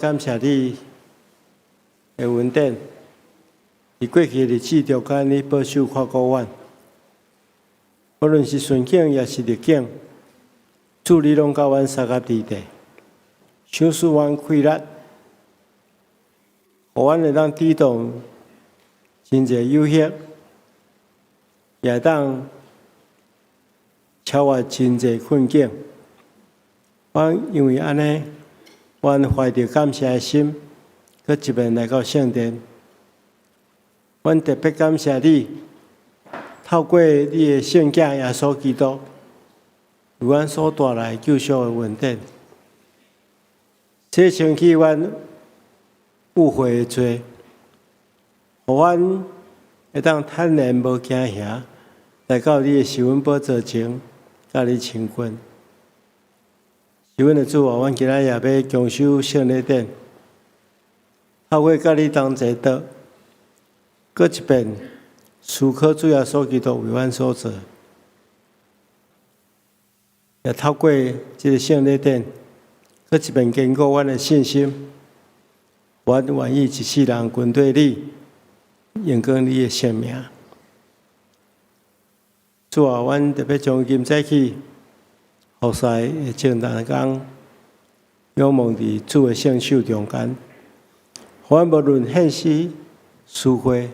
感谢你的恩典，伫过去日子中间你保守看顾阮，无论是顺境也是逆境，主你拢甲阮三甲伫地，赏赐阮气力，互阮会当抵挡真侪诱惑，也会当超越真侪困境。阮因为安尼，阮怀着感谢的心，佮一面来到圣殿。阮特别感谢你，透过你的圣子耶稣基督，为阮所带来救赎的恩典，洗清去阮误会的罪，互阮会当坦然无惊吓，来到你的施恩宝座前，甲你亲近。是阮的主啊，阮今仔也要强守圣礼典，透过甲你同齐祷，搁一遍思考主耶稣基督为阮所做，也透过这个圣礼典，搁一遍坚固阮的信心。阮愿意一世人跟对你，用光你的圣名。主啊，阮特别从今早起。后世的正当工，仰望伫主的圣手中间，互阮无论现实、词汇、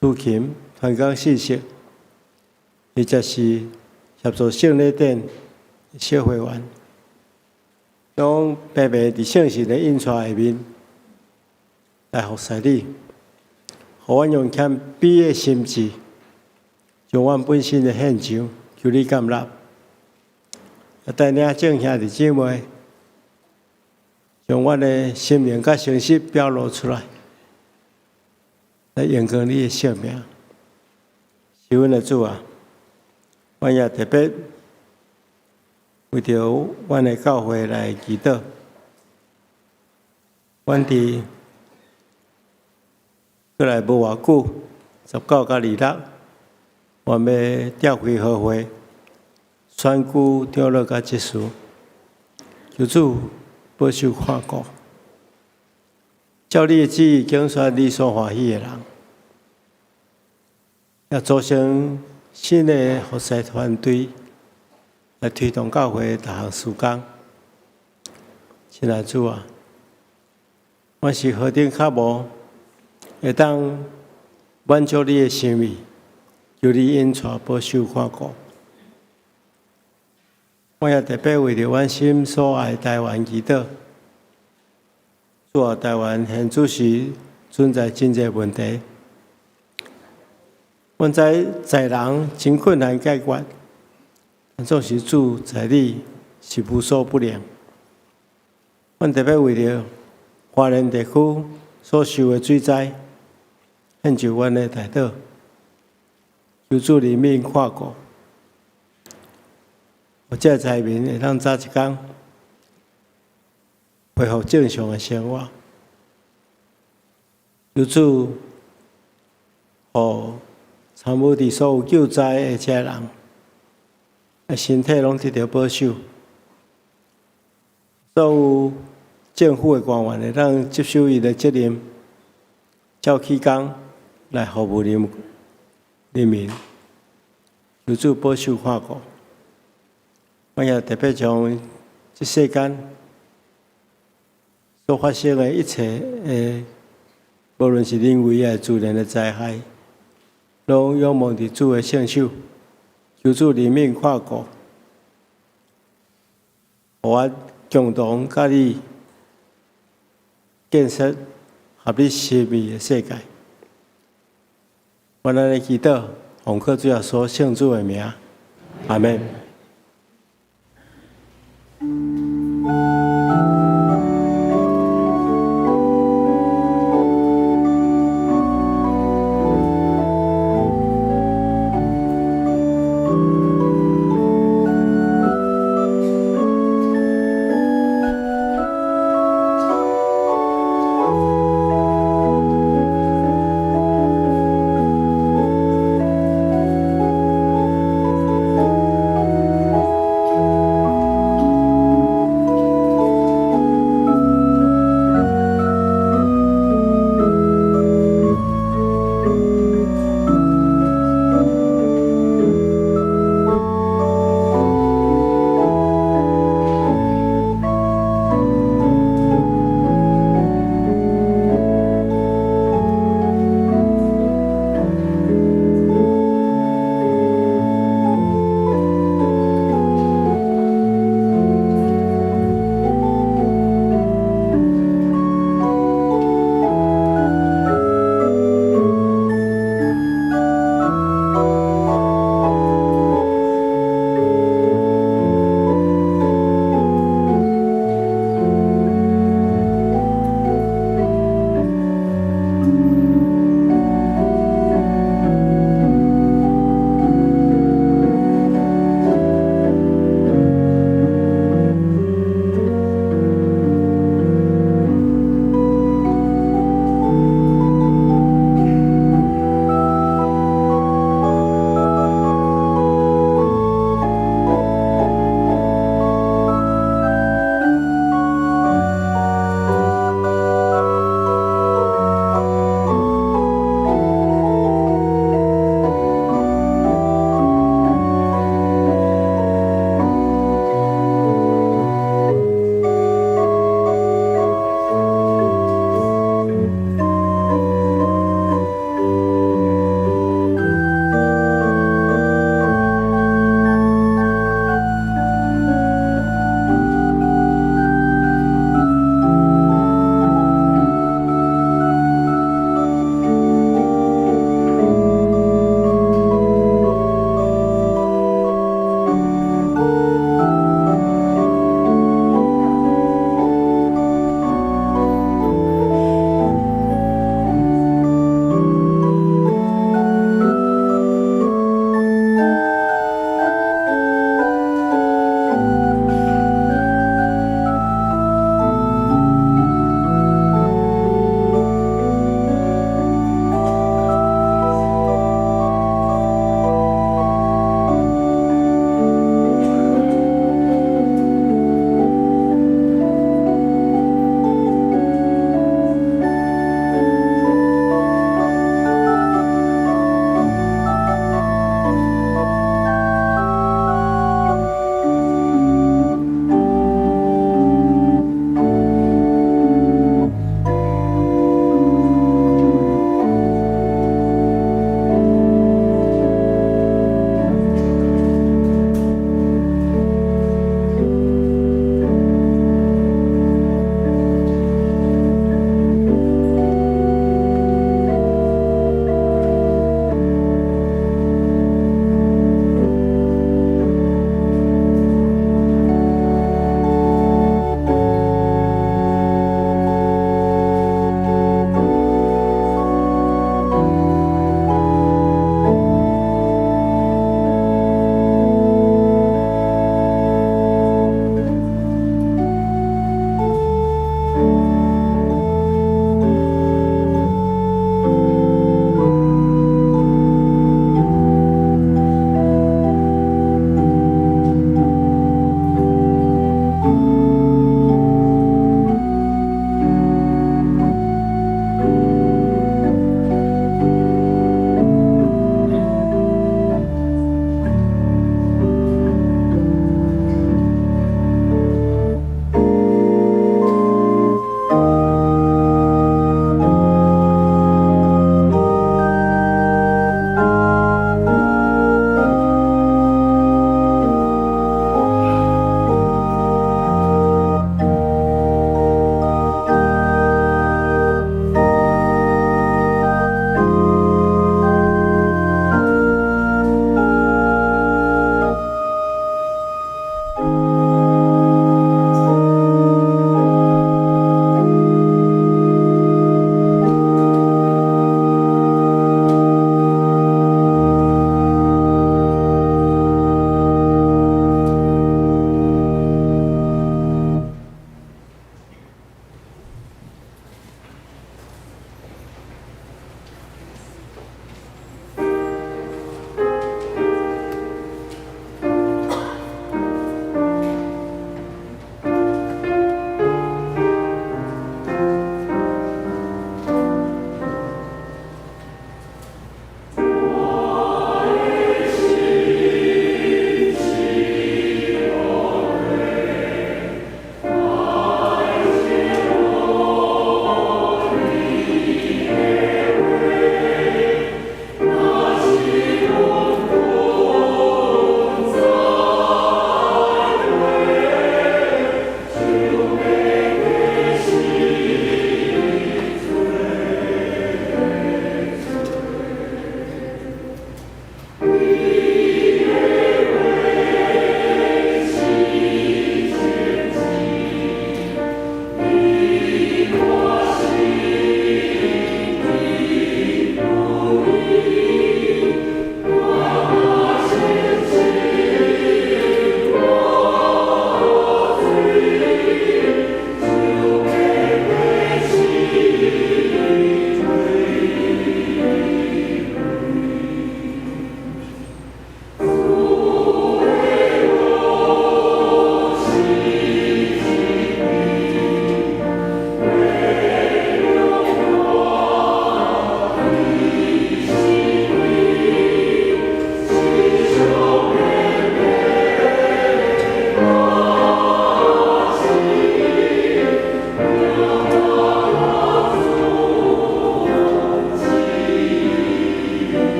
抒琴、传讲信息，或者是协助圣礼典小会员，拢白白伫圣神的印刷下面来服侍你，互阮用谦卑的心志，将阮本身的献上，求你感纳。带领众兄弟姊妹，将阮的心灵甲诚实表露出来，来荣光你的圣名。是阮的主啊，阮也特别为着阮的教会来祈祷。阮伫过来无偌久，19甲26，阮要调开好会。选举长老甲执事，求主保守看顾，照你的旨意拣选你所欢喜的人，也组成新的服侍团队，来推动教会各项事工。亲爱主啊，我是何等渴望，会当满足你的心意，求你恩赐保守看顾。我也特别为着阮心所爱台湾祈祷。主啊，台湾现主时存在真侪问题，阮知在人真困难解决，但总是主在你是无所不能。阮特别为着华人地区所受的水灾，献上阮的代祷，求主怜悯看顾。我这灾民会当早一天恢复正常的生活，求主，互参与伫所有救灾的这人，身体拢得到保守。所有政府的官员会当接受伊的责任，照起工来服务人民，求主保守看顾。我也特别从这世间所发生的一切无论是人为也自然的灾害，拢仰望伫主的圣手，求主怜悯看顾，互我共同甲你建设合你心意的世界。我安尼祈祷，奉靠主耶稣圣主的名，阿门。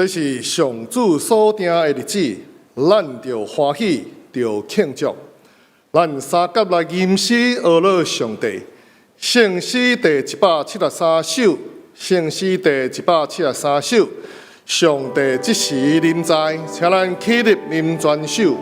这是上主所定的日子，咱着欢喜，着庆祝。咱三甲来吟诗学乐上帝，圣诗第173首，圣诗第173首。上帝即时临在，请咱起立念全首。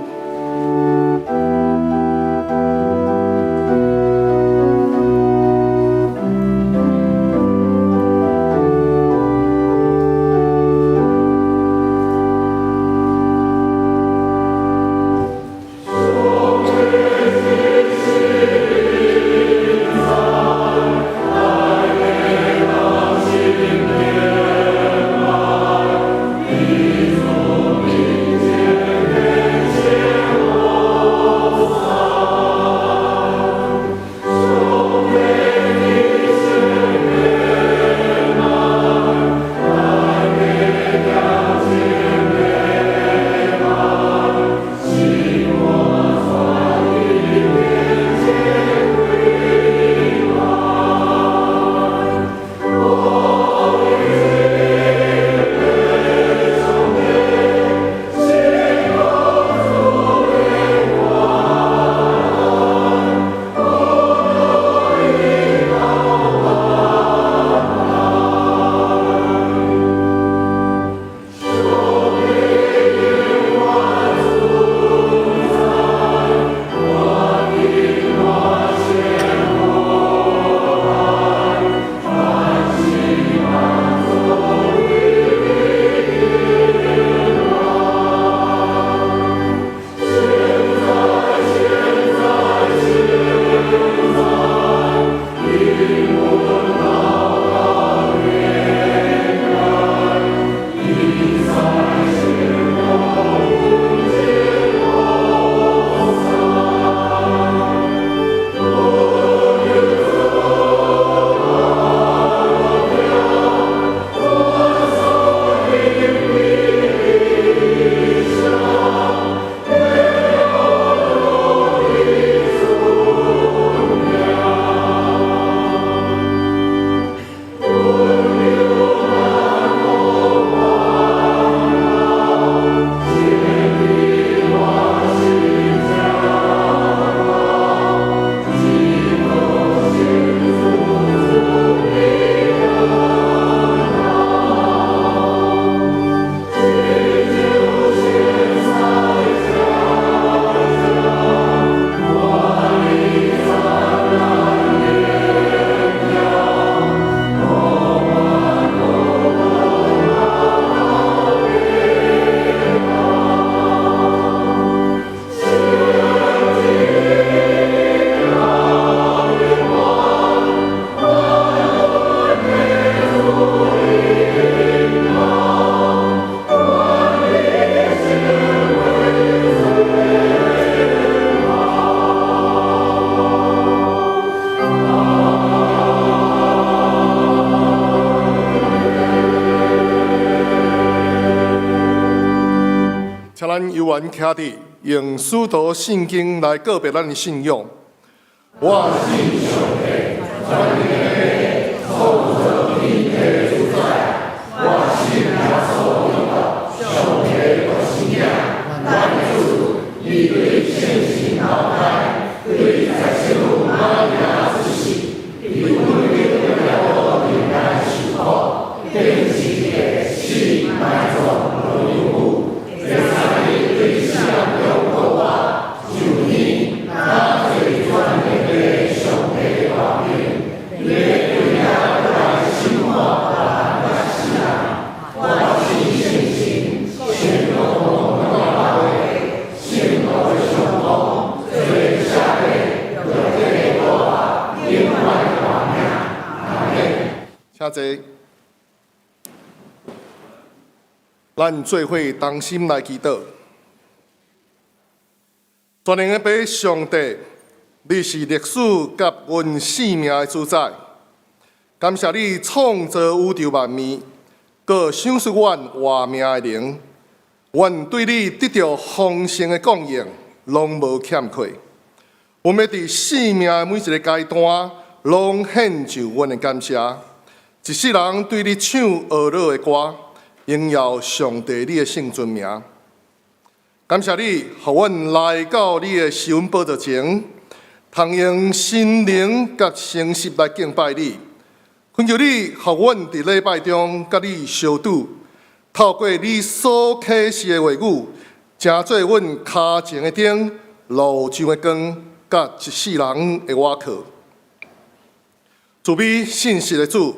请咱犹原徛伫，用使徒圣经来告别咱的信仰。我信上帝，全能的创造天地主宰。我信耶稣基督，上帝的生命，咱主，伊对圣神投胎，对在生玛利亚之死，伊为了人来受苦，定死的死埋葬和永护。第三日对上永活我，就你他最全能的上帝的话语，你对他来生活把咱世人，我信圣神，全都大会，圣道的上方，最下辈有这个我，另外大名，阿门。请坐。咱做伙同心来祈祷。全能的爸上帝，你是历史甲阮生命的主宰。感谢你创造宇宙万物，佮赏赐阮活命的灵。阮对你得到丰盛的供应，拢无欠缺。阮要伫生命的每一个阶段，拢献上阮的感谢。一世人对你唱学乐的歌。荣耀上帝你的圣尊名。感谢你，互阮来到你的施恩宝座前，通用心灵甲诚实来敬拜你。恳求你，互阮伫礼拜中甲你相拄，透过你所启示的话语，成做阮脚前的灯，路上的光，甲一世人的瓦靠。慈悲信实的主，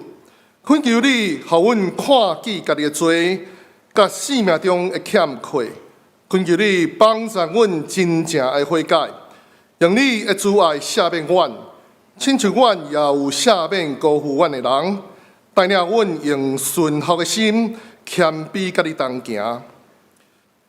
恳求你，互阮看见家己的罪，甲生命中的欠缺。恳求你帮助阮真正的悔改，用你的慈爱赦免阮，亲像阮也有赦免辜负阮的人，带领阮用顺服的心，谦卑甲你同行。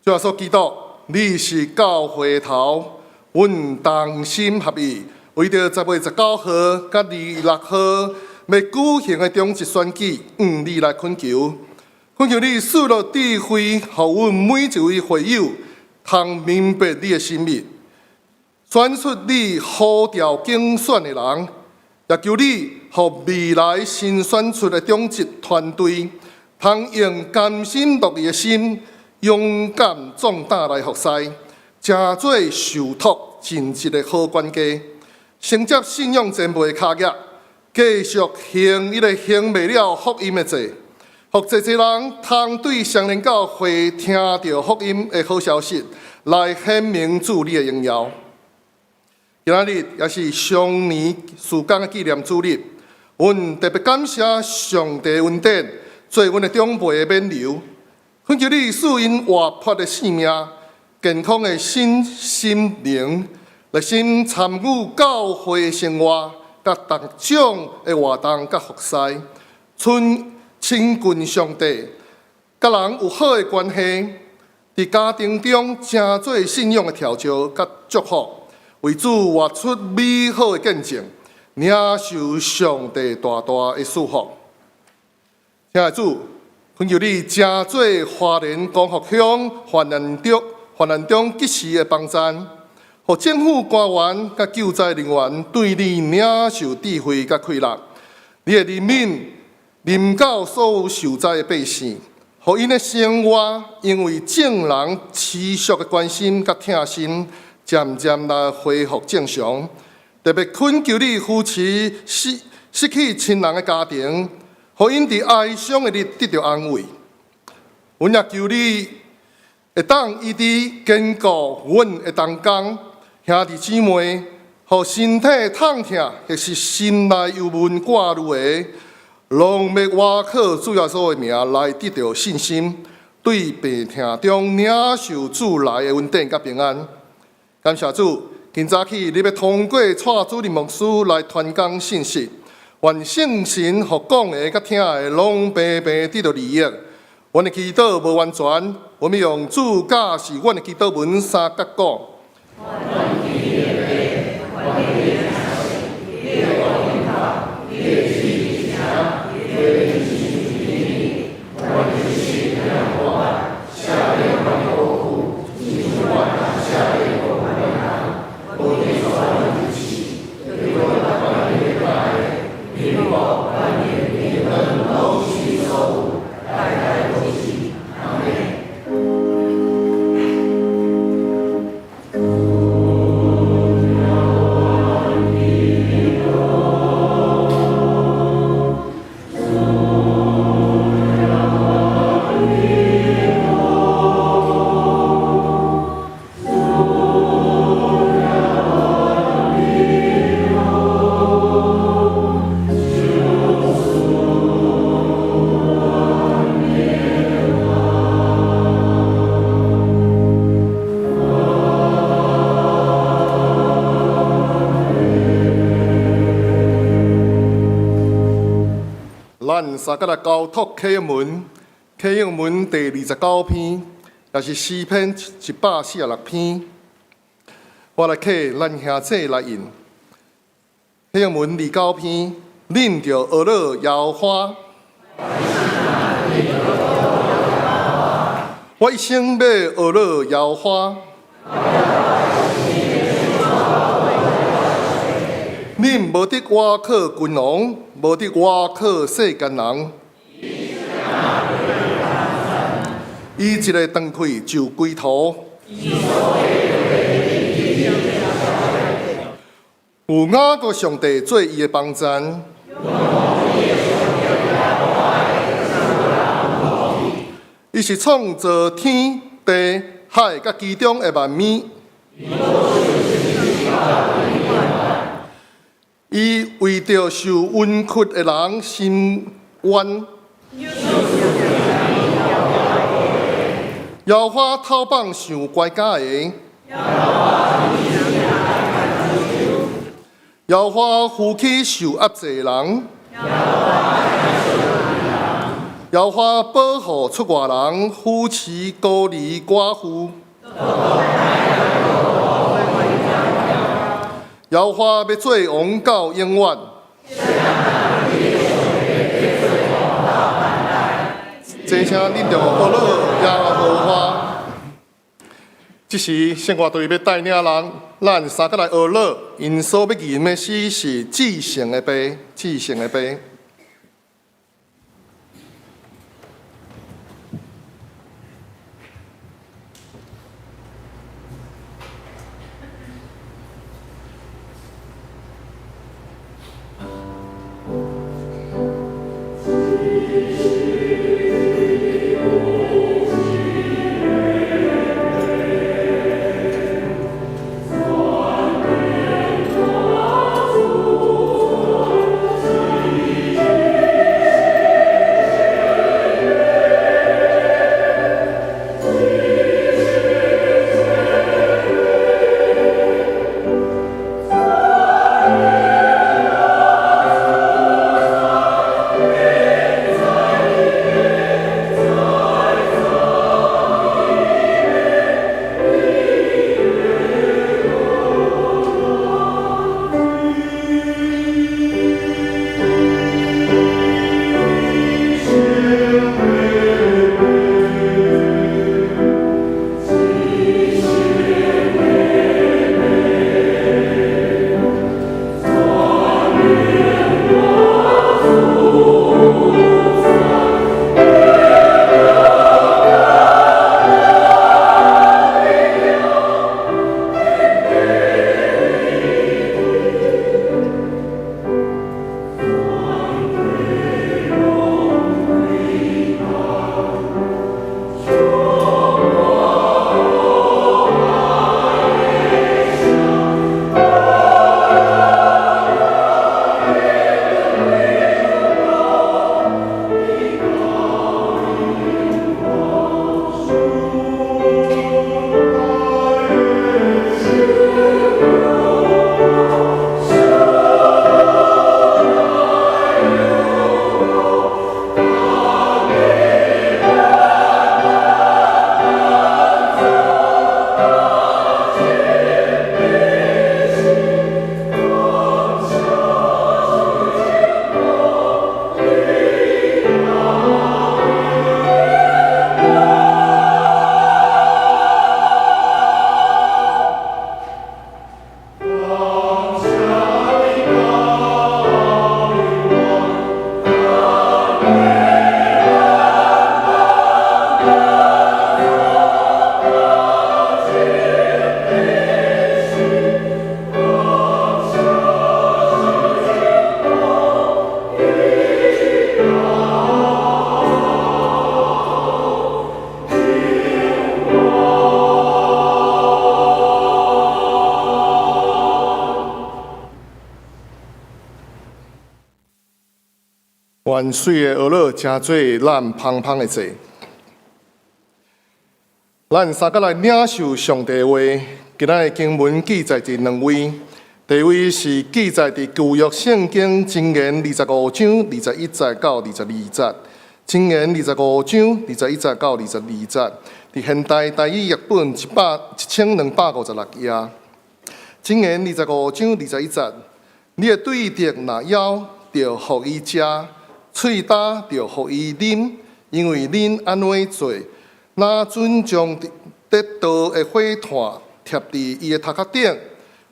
主耶稣基督，你是教会头，阮同心合意，为着10月19号甲26号要举行的中职选举，你来恳求。恳求你赐落智慧，互阮每一位会友通明白你的心意，选出你呼召竞选的人，也求你互未来新选出的中职团队，通用甘心乐意的心，勇敢壮胆来服侍，成做受托尽职的好管家，承接信仰前辈的脚业，继续行迄个行未了福音的罪。互侪侪人通对上联教会听到福音的好消息，来显明主你的荣耀。今仔日也是上年曙光的纪念主日，阮特别感谢上帝恩典，做阮的长辈的免流。恳求你赐因活泼的生命、健康的心灵，热心参与教会生活，甲各种的活动甲服侍，亲近上帝，甲人有好的关系，伫家庭中成做信仰的调教甲祝福，为主活出美好的见证，领受上帝大大的祝福。亲爱的主，恳求你成做华人光复乡患难中及时的帮衬，互政府官员甲救灾人员对你领受智慧甲快乐，你的人民。临到所有受灾的百姓，互因的生活因为众人持续的关心甲疼心，渐渐来恢复正常。特别恳求你扶持失去亲人的家庭，互因伫哀伤的日得到安慰。阮也求你会当一直坚固阮的同工兄弟姊妹，互身体痛痛，或是心内忧闷挂虑的。拢要我靠主耶稣的名来得到信心，对病痛中领受主来的稳定甲平安。感谢主，今早起你要通过带主任牧师来传讲信息，愿圣神互讲的甲听的拢平平得到利益。阮的祈祷无完全，我们用主教是阮的祈祷文三角讲。咱三个来交托启应文，启应文第29篇，也是诗篇146篇。我来启咱兄弟来引。启应文29篇，恁着学了摇花。我一生要学了摇花。恁无得我靠君王，无得我靠世间人。伊一个断开就归途。有我个上帝做伊的帮站，伊是创造天地海甲其中的万物。伊为着受委屈的人伸冤，摇花讨棒上乖家的，摇花扶起受压制的人，摇花保护出外人，扶持孤儿寡妇。摇花要做王到永远，这声恁着学乐也好花。这时圣乐队要带领人，咱三个来学乐，因所要吟的诗是至圣的悲，至圣的悲。愿水的鹅乐真做咱芳芳的济。咱三个来领受上帝话，今仔的经文记载伫两位，第一位是记载伫旧约圣经箴言25章21节到22节，箴言25章21节到22节，伫现代台语译本1256页。箴言25章21节，你的对敌若枵，就互伊食；喙焦就互伊啉，因为恁安怎做，那准将得刀的火炭贴伫伊的头壳顶，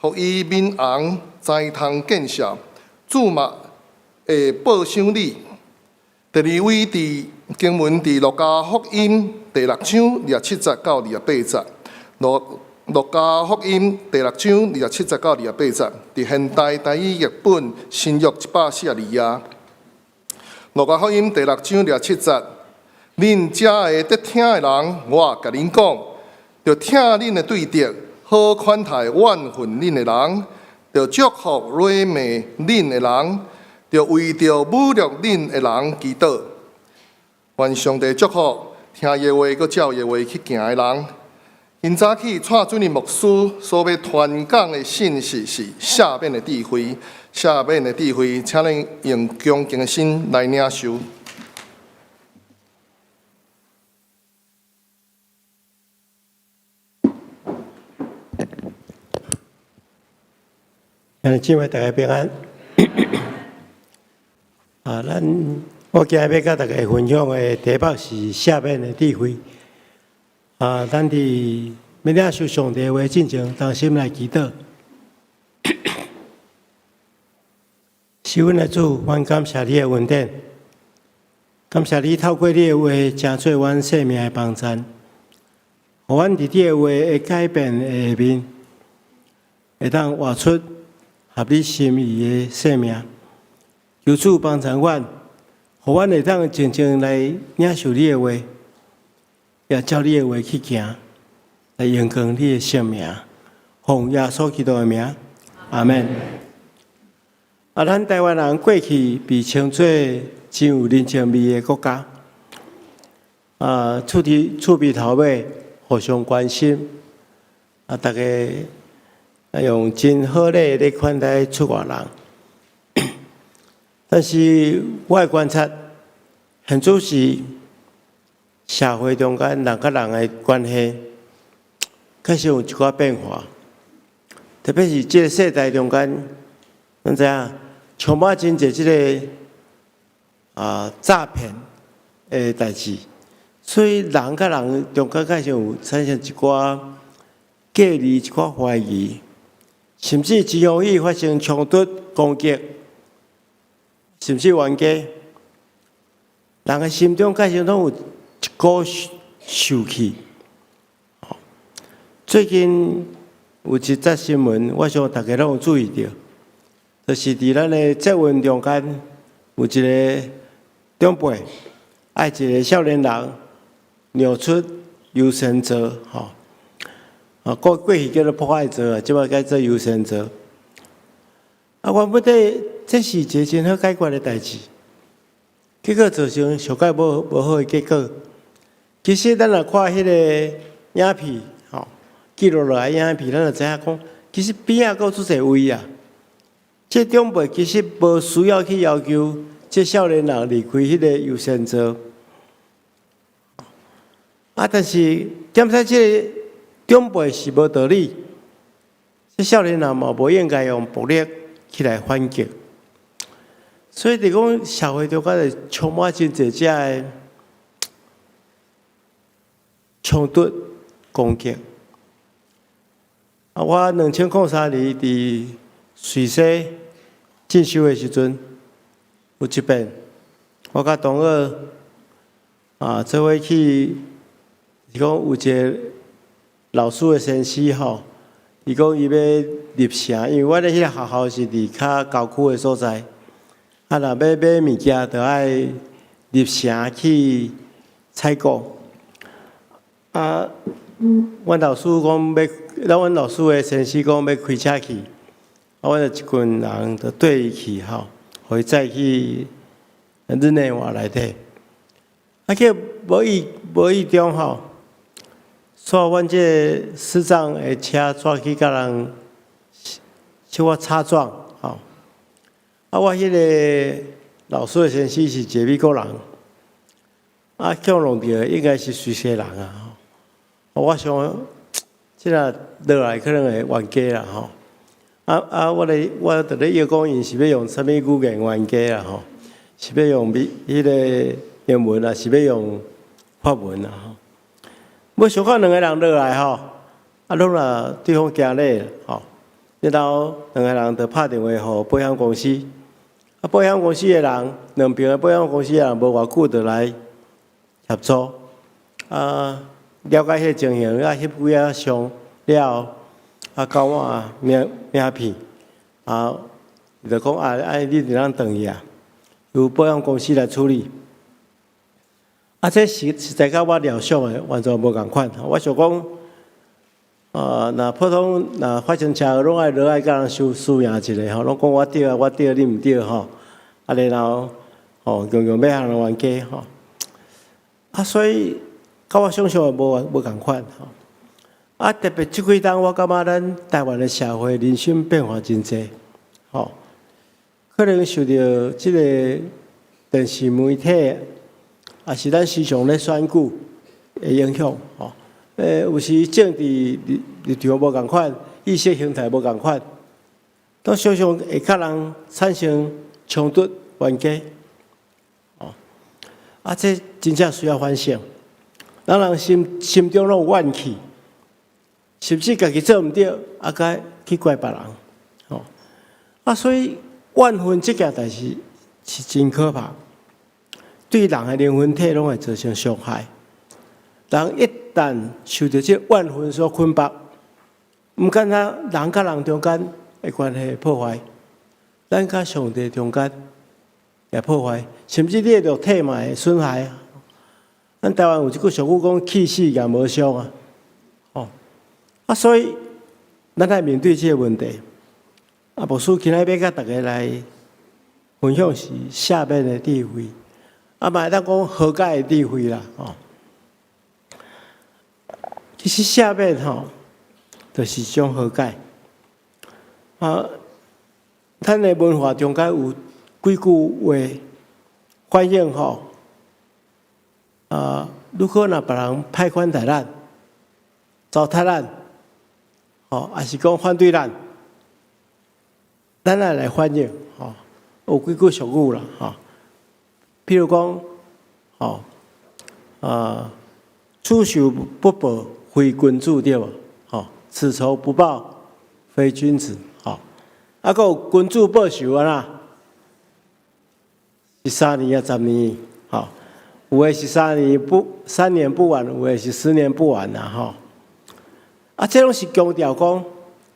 互伊面红，才通见效。主嘛会报赏你。第二位伫经文伫路加福音第6章27节到28节。路加福音第6章27节到28节，伫现代台语译本新约142页。路加福音第6章27节，恁遮会得听的人，我甲恁讲，着听恁的对敌，好款待怨恨恁的人，着祝福谄媚恁的人，着为着侮辱恁的人祈祷。愿上帝祝福听耶话、佮照耶话去行的人。今早起，蔡主任牧师所要传讲的信息是下面的智慧。下面的智慧，请恁用恭敬的心来领受。今晚大家平安。我今日要甲大家分享的题目是下面的智慧。咱伫要领受上帝话进前，当心来祈祷。是阮的主，阮感谢你的恩典，感谢你透过你的话，成做阮生命的帮衬，互阮伫你的话会改变的下面，会当活出合你心意的生命。求主帮助阮，互阮会当真正来领受你的话，也照你的话去行，来荣光你的生命。奉耶稣基督的名，阿门。咱台湾人过去被称作真有人情味的国家，厝边头尾互相关心，大家用真好礼来款待出外人。但是我的观察，很多时社会中间人甲人的关系开始有一寡变化，特别是这个世代中间，咱知影充满真侪这个诈骗的代志，所以人甲人中间开始有产生一寡隔离、一寡怀疑，甚至真容易发生冲突、攻击，甚至冤家。人的心中开始拢有一股受气。最近有一则新闻，我想大家拢有注意到。就是伫咱的节运中间，有一个长辈爱一个少年人扭出优先座，过去叫做破坏座，即摆改做优先座。原本这是一个真好解决的代志，结果造成上界无好的结果。其实咱若看迄个影片，记录落来影片，咱就知影讲，其实边仔阁出侪位啊。这长辈其实无需要去要求这少年人离开迄个优先座，但是检查这个长辈是无道理，这少年人嘛无应该用暴力起来反击，所以就讲社会中间充满真侪只的冲突攻击。我2003年伫瑞士进修的时阵，有一遍，我甲同学做伙去，是讲有一个老师的先生伊讲伊要入城，因为我咧迄个学校是伫较郊区的所在，若要买物件，就爱入城去采购。阮老师讲阮老师的先生讲要开车去。我就一群人就对伊去互伊载去日内瓦内底。去无意中煞阮这师长的车抓去甲人小可擦撞我迄个老师的先生是一个美国人，叫弄着应该是瑞士人我想即个落来可能会冤家啦我就咧要讲，因是要用啥物语言冤家啦是要用迄个英文啊，是要用法文啊要小可两个人落来拢若对方惊咧然后两个人就拍电话互保险公司，保险公司的人两边的保险公司的人无偌久就来合作了解迄情形，翕几啊相了后，交我名片就讲你伫咱转去由保险公司来处理。这实在甲我料想的完全无共款。我想讲，若普通若发生车祸，拢爱落来甲人输赢一下吼，拢讲我对我对，你毋对吼。然后强要向人冤家吼。所以甲我想象的无共款吼。特别即几冬，我感觉咱台湾的社会人心变化真济吼。可能受到即个电视媒体，也是咱时常咧选举的影响吼。有时政治立场无共款，意识形态无共款，都常常会甲人产生冲突、冤家。这真正需要反省。人心中拢有怨气，是不是家己做毋对，该去怪别人？所以怨恨这件代志是真可怕，对人的灵魂体拢会造成伤害。人一旦受到这怨恨所捆绑，毋仅人甲人中间的关系破坏，咱甲上帝中间也破坏，甚至你的肉体嘛会损害。咱台湾有一句俗语讲：气死也无伤所以咱来面对这个问题。牧师今日要甲大家来分享是赦免的智慧，嘛会当讲和解的智慧啦其实赦免就是一种和解咱的文化中间有几句话反映如果若别人歹款待咱、糟蹋咱还是讲反对咱，咱也来反映有几句俗语啦譬如讲此仇不报非君子对无此仇不报非君子还有君子报仇13年10年有的是3年不晚，有的是10年不晚这拢是强调讲，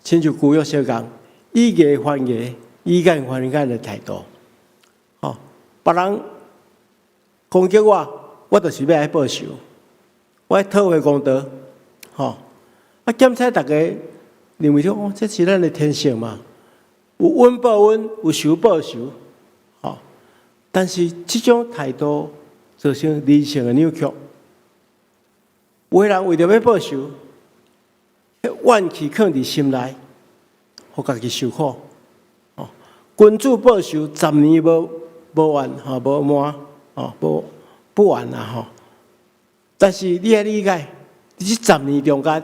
亲像旧约相共，以牙还牙，以眼还眼的态度。别人攻击我就是要来报仇，我要讨回公道。检查大家认为说，这是咱的天性嘛，有恩报恩，有仇报仇。但是这种态度造成人性的扭曲，有的人为着要报仇。怨气藏伫心内，互家己受苦。君子报仇10年无完无满不完但是你要理解，伫这10年中间，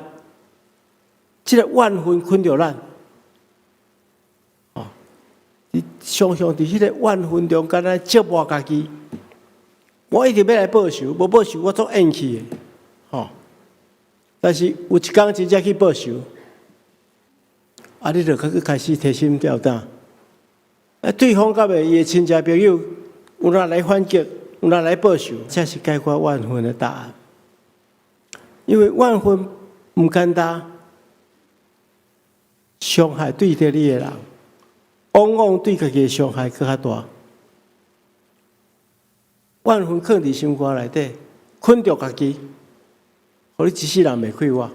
这个怨恨困着咱。你常常伫这个怨恨中间来折磨家己。我一直要来报仇，无报仇我做怨气的但是有一天真正去报仇，你就开始提心吊胆。对方甲伊的亲戚朋友有哪来反击，有哪来报仇，这是解决怨恨的答案。因为怨恨唔简单，伤害对着你的人，往往对家己的伤害更较大。怨恨藏伫心肝内底，困着家己。互你一世人袂快活，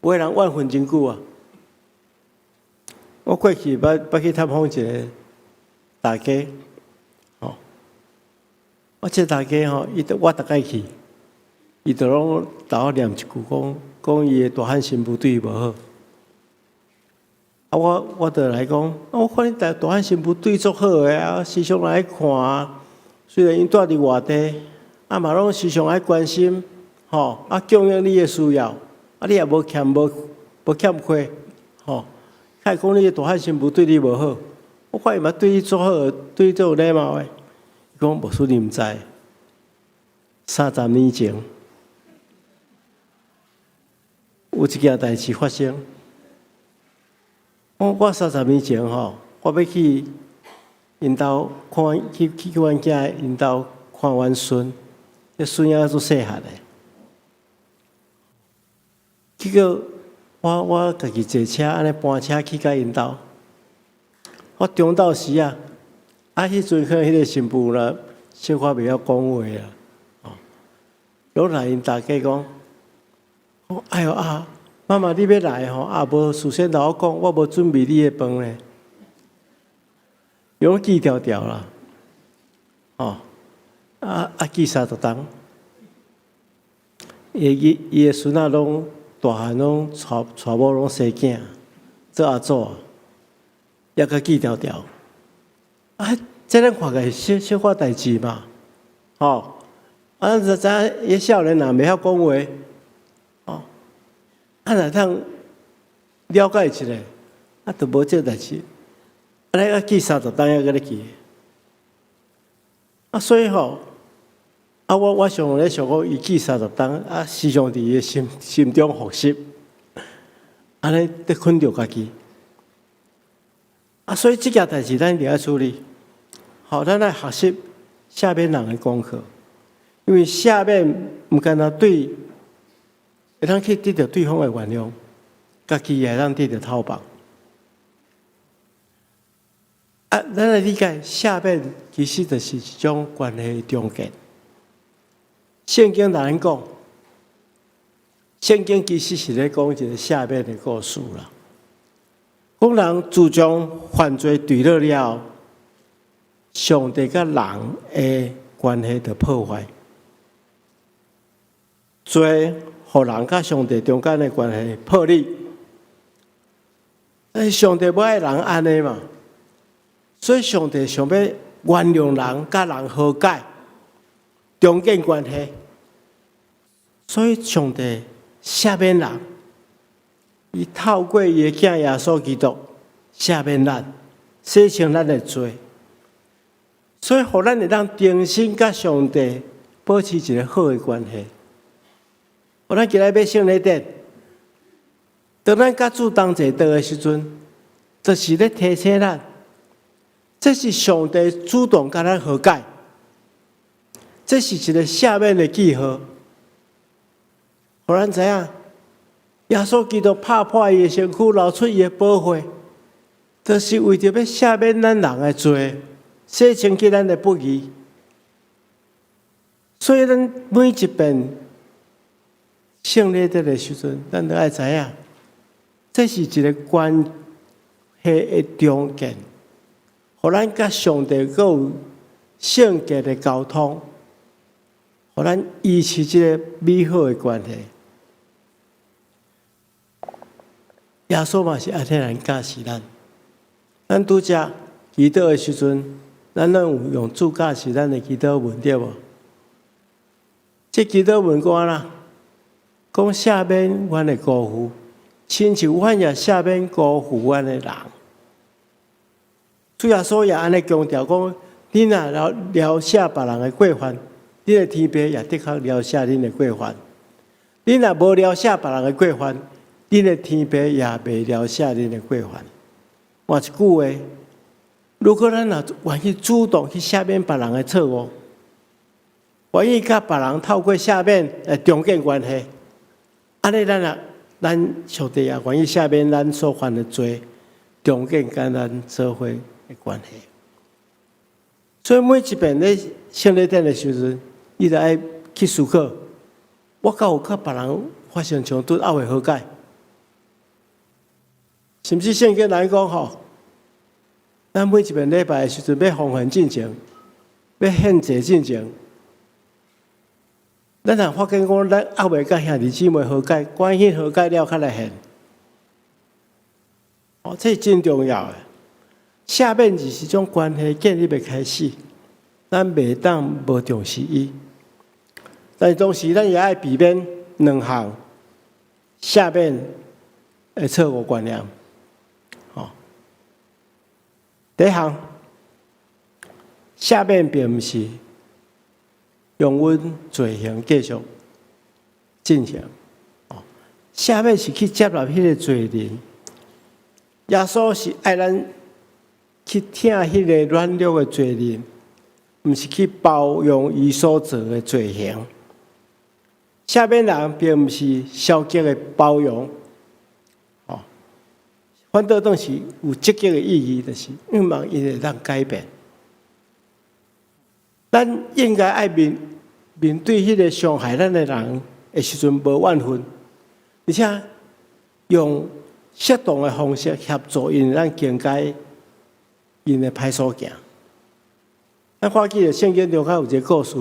有的人怨恨真久我过去捌去探访一个大家，这大家我大概去，伊就拢甲我念一句讲伊的大汉新妇对伊无好。我就来讲，我看你大汉新妇对足好的时常来看虽然因住伫外地，嘛拢时常爱关心。供应你的需要，你也无欠亏，还讲你的大汉新妇对你无好，我看伊嘛对你足好，对你足有礼貌的。伊讲牧师你毋知，30年前有一件代志发生。我30年前我要去因兜去阮囝因兜看阮孙。迄孙仔做细汉的。结果我家己坐车安尼搬车去甲因兜，我中昼时啊，迄阵可能迄个新妇啦，小可袂晓讲话啊，落来因大家讲，哎哟啊，妈妈你要来吼，啊无事先甲我讲，我无准备你的饭咧，用记条条啦，记30档，伊的孙仔拢大汉拢娶某拢生囝，做阿祖，也甲记条条，这咱看个小可代志嘛，就知影少年人袂晓讲话，若通了解一下，就无这代志，安尼记30档还搁咧记，所以我上咧想讲，伊记30档，时常伫伊心中复习，安尼得困着家己。所以这件代志咱一定要处理。咱来学习下面人的功课，因为下面毋干那会通去得到对方的原谅，家己也会当得到讨棒。咱来理解下面其实就是一种关系的中间。圣经哪能讲？圣经其实是咧讲一个下面的故事啦。讲人自从犯罪坠落了，上帝甲人的关系就破坏，罪互人甲上帝中间的关系破裂。上帝要爱人安尼嘛，所以上帝想要原谅人，甲人和解。重建关系，所以上帝赦免人，伊透过伊的囝耶稣基督赦免咱，洗清咱的罪，所以互咱会当重新甲上帝保持一个好的关系。互咱今日要圣礼典，当咱甲主同齐道的时阵，就是咧提醒咱，这是上帝主动甲咱和解。这是一个赦免的记号，互咱知影，耶稣基督拍破伊的身躯，流出伊的宝血，就是为着要赦免咱人的罪，洗清去咱的不义。所以，咱每一遍圣礼典的时阵，咱都爱知影，这是一个关系的中间，互咱甲上帝阁有圣洁的沟通。互咱维持一个美好的关系，耶稣嘛是安尼来教示咱。咱拄则祈祷的时阵，咱拢有用主教示咱的祈祷文对无？这祈祷文讲啦，讲赦免阮的辜负，亲像阮也赦免辜负阮的人。主耶稣也安尼强调讲，你若了赦别人的过犯。你的天父也的确了赦恁的过犯，你若无了赦别人的过犯，恁的天父也袂了赦恁的过犯。换一句话，如果咱若愿意主动去赦免别人的错误，愿意甲别人透过赦免来重建关系，安尼咱上帝也愿意赦免咱所犯的罪，重建跟咱社会的关系。所以每一遍咧圣礼典的时阵，伊就爱去思考，我敢有甲别人发生冲突，还未和解？是毋是圣经来讲吼？咱每一遍礼拜的时阵，要奉献进前，要献祭进前，咱若发现讲咱还未甲兄弟姊妹和解，关系和解了，才来献。这是真重要的。下面就是种关系建立的开始，咱袂当无重视伊。但是同时，咱也爱避免两项下面的错误观念。第一项，下面并不是用阮罪行继续进行，下面是去接纳迄个罪人。耶稣是爱咱去听迄个软弱的罪人，毋是去包容伊所做的罪行。下面人并毋是消极的包容，反倒当是有积极的意义，就是希望伊会当改变。咱应该爱面对迄个伤害咱的人的时阵无怨恨，而且用适当的方式协助因，咱更改因的歹所行。咱看记得圣经中较有一个故事，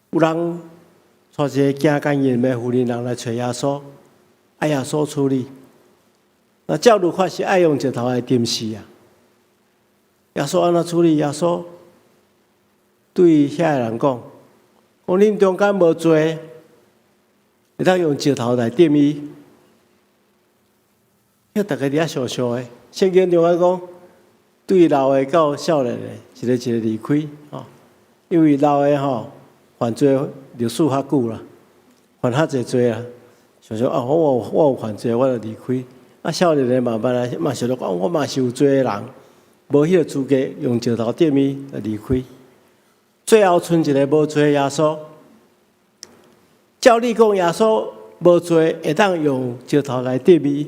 有人带一个行奸淫的妇人来找耶稣，爱耶稣处理。那照律法是爱用石头来钉死啊。耶稣安怎处理？耶稣对遐个人讲：恁中间无罪，会当用石头来钉伊。迄大家伫遐想想诶，圣经中讲，对老的到少年的，一个离开因为老的犯罪历史较久啦，犯较侪罪啦，想想我有犯罪，我就离开。少年的慢慢来，嘛想到讲，我嘛是有罪的人，无迄个资格用石头钉伊就离开。最后剩一个无罪的耶稣，照理讲耶稣无罪，会当用石头来钉伊，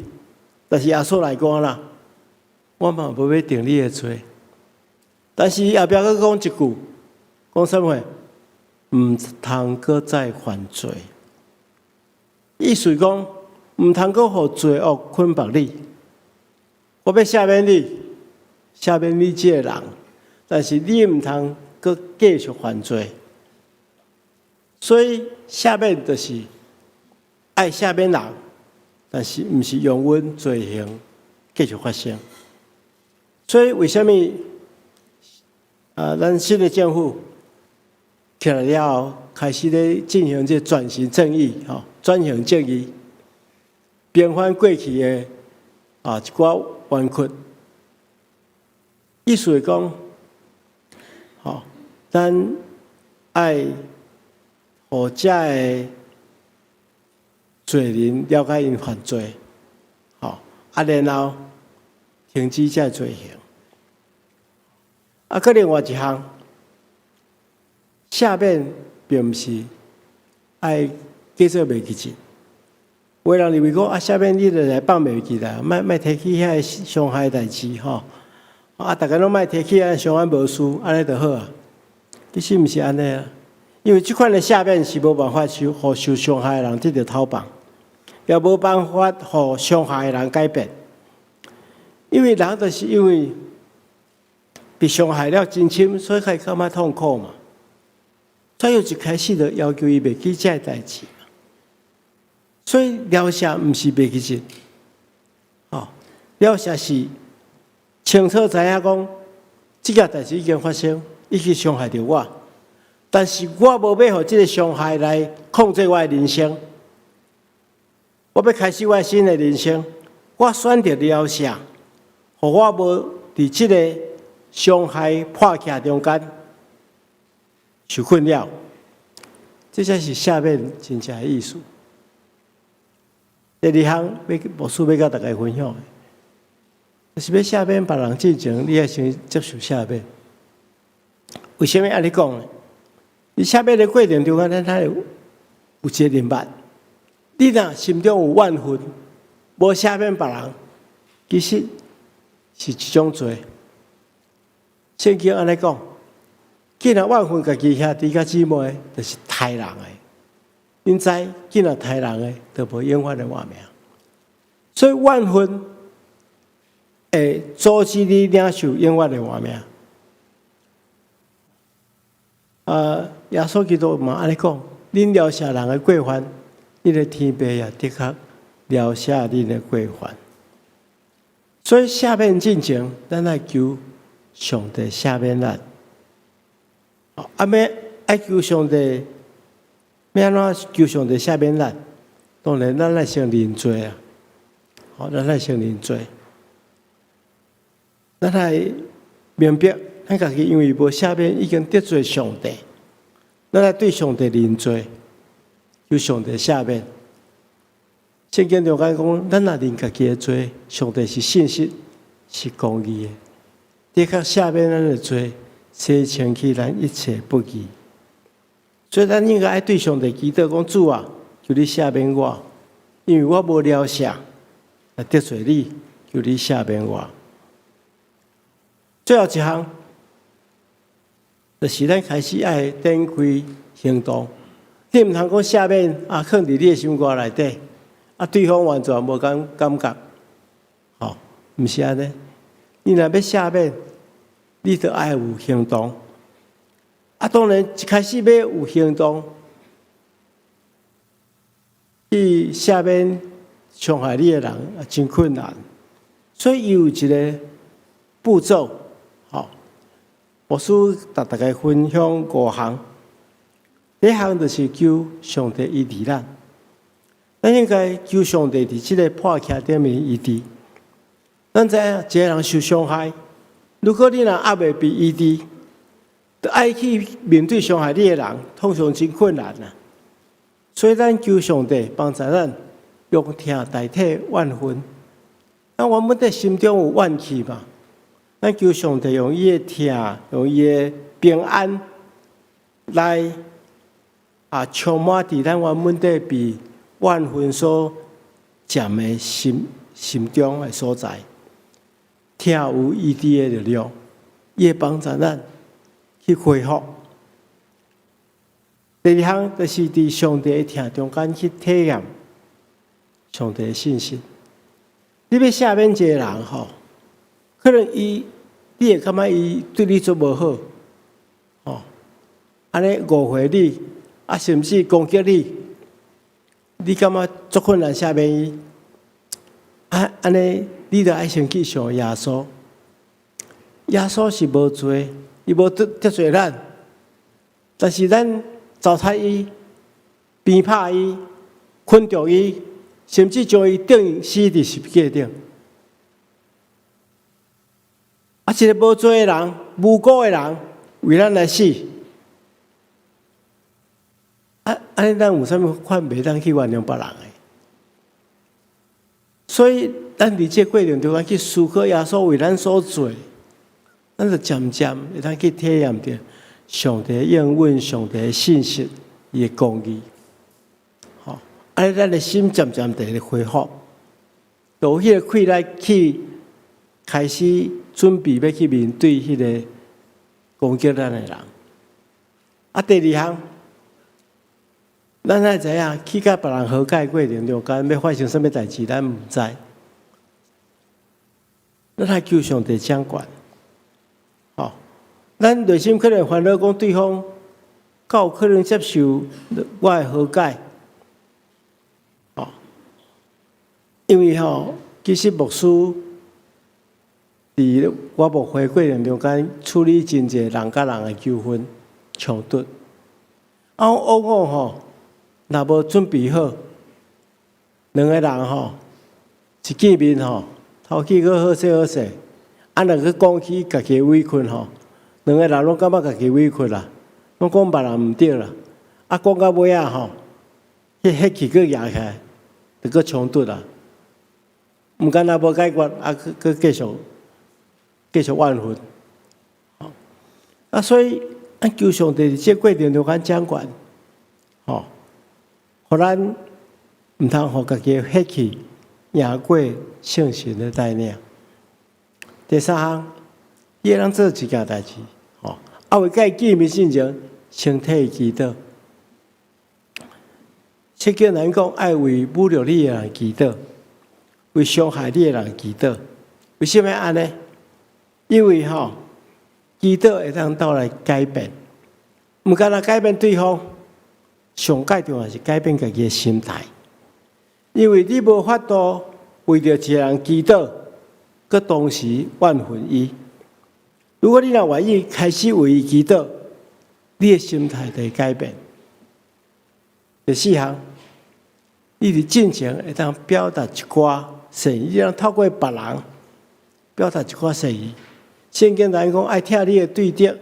但是耶稣来讲啦，我嘛无要定你的罪。但是后壁佫讲一句，讲什么？毋通搁再犯罪。意思讲，毋通搁互罪恶捆绑你。我要赦免你，赦免你这个人，但是你毋通搁继续犯罪。所以赦免就是爱赦免人，但是毋是容允罪行继续发生。所以为什么咱新的政府起来了后，开始咧进行这转型正义，转型正义，平反过去的一寡冤屈。意思是讲，咱爱互遮的罪人了解因犯罪，然后停止遮罪行。搁另外一项，赦免并毋是爱继续袂记钱。有人认为讲赦免你就来放袂记啦，莫提起遐伤害代志大家拢莫提起遐相安无事，安尼就好啊。其实毋是安尼啊，因为即款的赦免是无办法互受伤害的人得到讨棒，也无办法互伤害的人改变。因为人就是因为被伤害了真深，所以才感觉痛苦嘛。所以一开始就要求伊袂记这代志嘛。所以疗赦毋是袂记钱，疗赦是清楚知影讲，这件代志已经发生，已经伤害到我，但是我无要互这个伤害来控制我的人生。我要开始我新的人生，我选择疗赦，互我无伫这个伤害破徛中间受困扰，这才是赦免真正的意思。第二项牧师要甲大家分享的，就是要赦免别人之前，你要先接受赦免。为什么安尼讲呢？你赦免的过程中间，咱有一个明白，你若心中有怨恨，无赦免别人，其实是一种罪。圣经安尼讲，既然怨恨家己兄弟甲姊妹，就是杀人的。因知既然杀人的，就无永远的活命。所以怨恨会阻止你领受永远的活命。耶稣基督嘛安尼讲，恁疗赦人的过犯，你的天父也的确疗赦恁的过犯。所以赦免进前，咱来求上帝赦免咱。爱求上帝，要安怎求上帝赦免咱？当然，咱来先认罪啊！咱来先认罪，咱来明白，咱家己因为无赦免，已经得罪上帝。咱来对上帝认罪，求上帝赦免。圣经中讲，咱若认家己的罪，上帝是信实，是公义的，的确赦免咱的罪，洗清去咱一切不义。所以咱应该爱对上帝祈祷，讲主啊，求你赦免我，因为我无了赦，得罪你，求你赦免我。最后一项，就是咱开始爱展开行动。你毋通讲赦免啊，放伫你的心肝内底，啊，对方完全无感觉，毋是安尼。你若要赦免，你就爱有行动。啊，当然一开始要有行动，去赦免伤害你的人啊，真困难。所以有一个步骤，牧师甲大家分享5项。第一项就是求上帝医治咱，咱应该求上帝伫即个破口顶面医治。咱知影一个人受伤害，如果你若还未被医治，就爱去面对伤害你的人，通常真困难啊。所以咱求上帝帮助咱，用疼代替怨恨。咱原本在心中有怨气嘛，咱求上帝用伊的疼，用伊的平安来充满伫咱原本在被怨恨所占的心中的所在，疼有医治的力量，伊会帮助咱去恢复。第二项就是伫上帝的疼中间去体验上帝的信心。你要赦免一个人可能你会感觉伊对你做无好，安尼误会你，甚至攻击你，你感觉足困难赦免伊，安尼你就爱先去想耶稣。耶稣是无罪，伊无得罪咱，但是咱糟蹋伊、鞭拍伊、困住伊，甚至将伊钉死伫十字架顶。一个无罪的人、无辜的人，为咱来死。安尼咱有啥物款袂当去原谅别人的？所以咱伫这过程中去思考耶稣为咱所做，咱就渐渐会当去体验到上帝的应允、上帝的信息、伊的公义。安尼咱的心渐渐地咧恢复，有迄个气力去开始准备要去面对迄个攻击咱的人。第二项。咱爱知影，去甲别人和解过程中间要发生什么代志，咱毋知。咱爱求上帝掌管。咱内心可能烦恼讲对方，敢有可能接受我的和解？因为其实牧师伫我牧会过程中间处理真侪人甲人的纠纷冲突，往往若无准备好，两个人一见面头起个好势好势，若去讲起家己委屈两个人拢感觉家己委屈啦，拢讲别人毋对啦，讲到尾迄气个压起来，就个冲突啦。毋敢若无解决，佮继续怨恨。所以求上帝伫这过程中间掌管，互咱毋通互家己的血气赢过圣神的带领。第三项，伊会当做一件代志，为甲伊见面之前，先替伊祈祷。圣经人讲爱为侮辱你的人祈祷，为伤害你的人祈祷。为什么安尼？因为祈祷会当带来改变，毋敢若改变对方，上界重要是改变家己的心态。因为你无法度为着一个人祈祷，佮同时怨恨伊。如果你若愿意开始为伊祈祷，你的心态就会改变。第四项，你伫进前会当表达一寡善意，你通透过别人表达一寡善意。圣经人讲爱听你的对敌，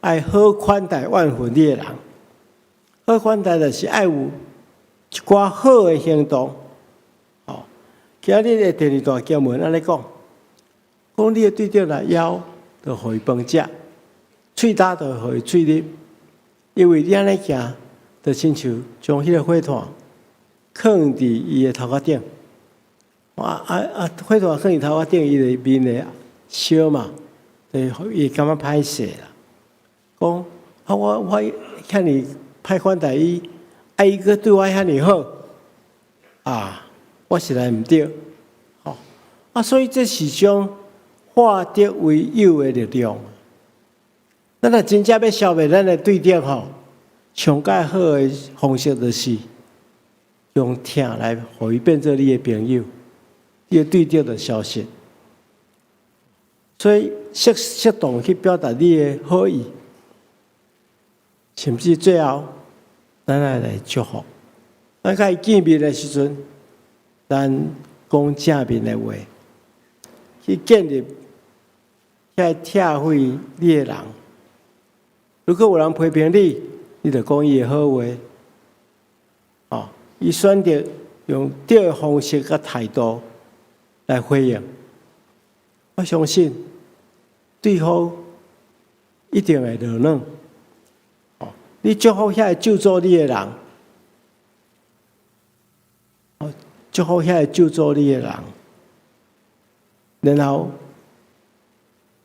爱好款待怨恨你的人。好款待就是爱有一寡好的行动。今日的第二段经文安尼讲，你的对敌来邀，就互伊饭食；喙焦就互伊喙入，因为你安尼行，就亲像将迄个火炭放伫伊的头壳顶，火炭放伊头壳顶，伊的面会烧嘛，就伊感觉歹势啦。讲我遐尼歹款待伊，伊佫对我遐尼好，我实在毋对，所以这是种化敌为友的力量。咱若真正要消灭咱的对敌上介好的方式就是用听来，互伊变做你的朋友，你的对敌就消失。所以适当去表达你的好意，甚至最后咱来祝福。咱甲伊见面的时阵，咱讲正面的话，去建立遐拆毁你的人。如果有人批评你，你就讲伊的好话，伊选择用对的方式甲态度来回应。我相信对方一定会热闹。你祝福遐救助你的人，祝福遐救助你的人，然后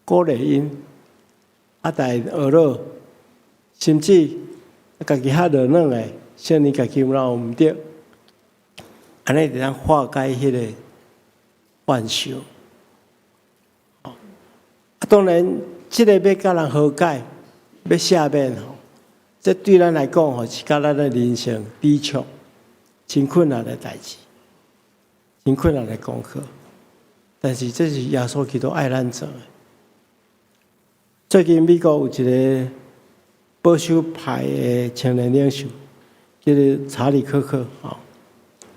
鼓励因，带学乐，甚至家己较热闹的，少年家己有毋对，安尼就通化解迄个幻想。当然，这个要甲人和解，要赦免这对咱来讲是甲咱的人生抵触，真困难的代志，真困难的功课。但是这是耶稣基督爱咱做的。最近美国有一个保守派的青年领袖，叫做查理·科克，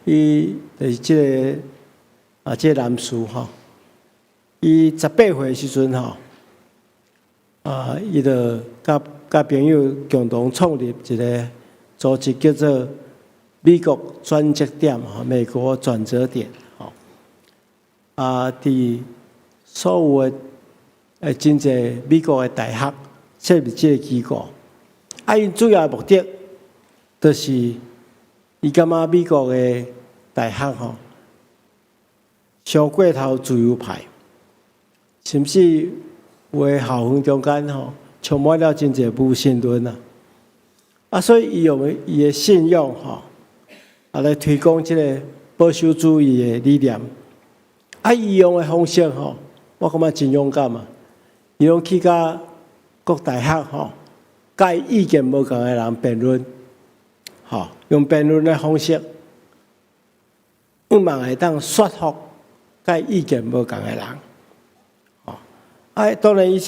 伊就是这个男士伊18岁时阵伊就甲朋友共同创立一个组织，叫做美国转折点美国转折点伫所有的真侪美国的大学设立这个机构，因主要的目的就是伊感觉美国的大学伤过头自由派，甚至有的校园中间充满了真侪无神论所以伊用伊的信仰来推广这个保守主义的理念。伊用的方式我感觉真勇敢伊拢去甲各大学甲意见无同的人辩论，用辩论的方式，希望会当说服甲意见无同的人。当然，伊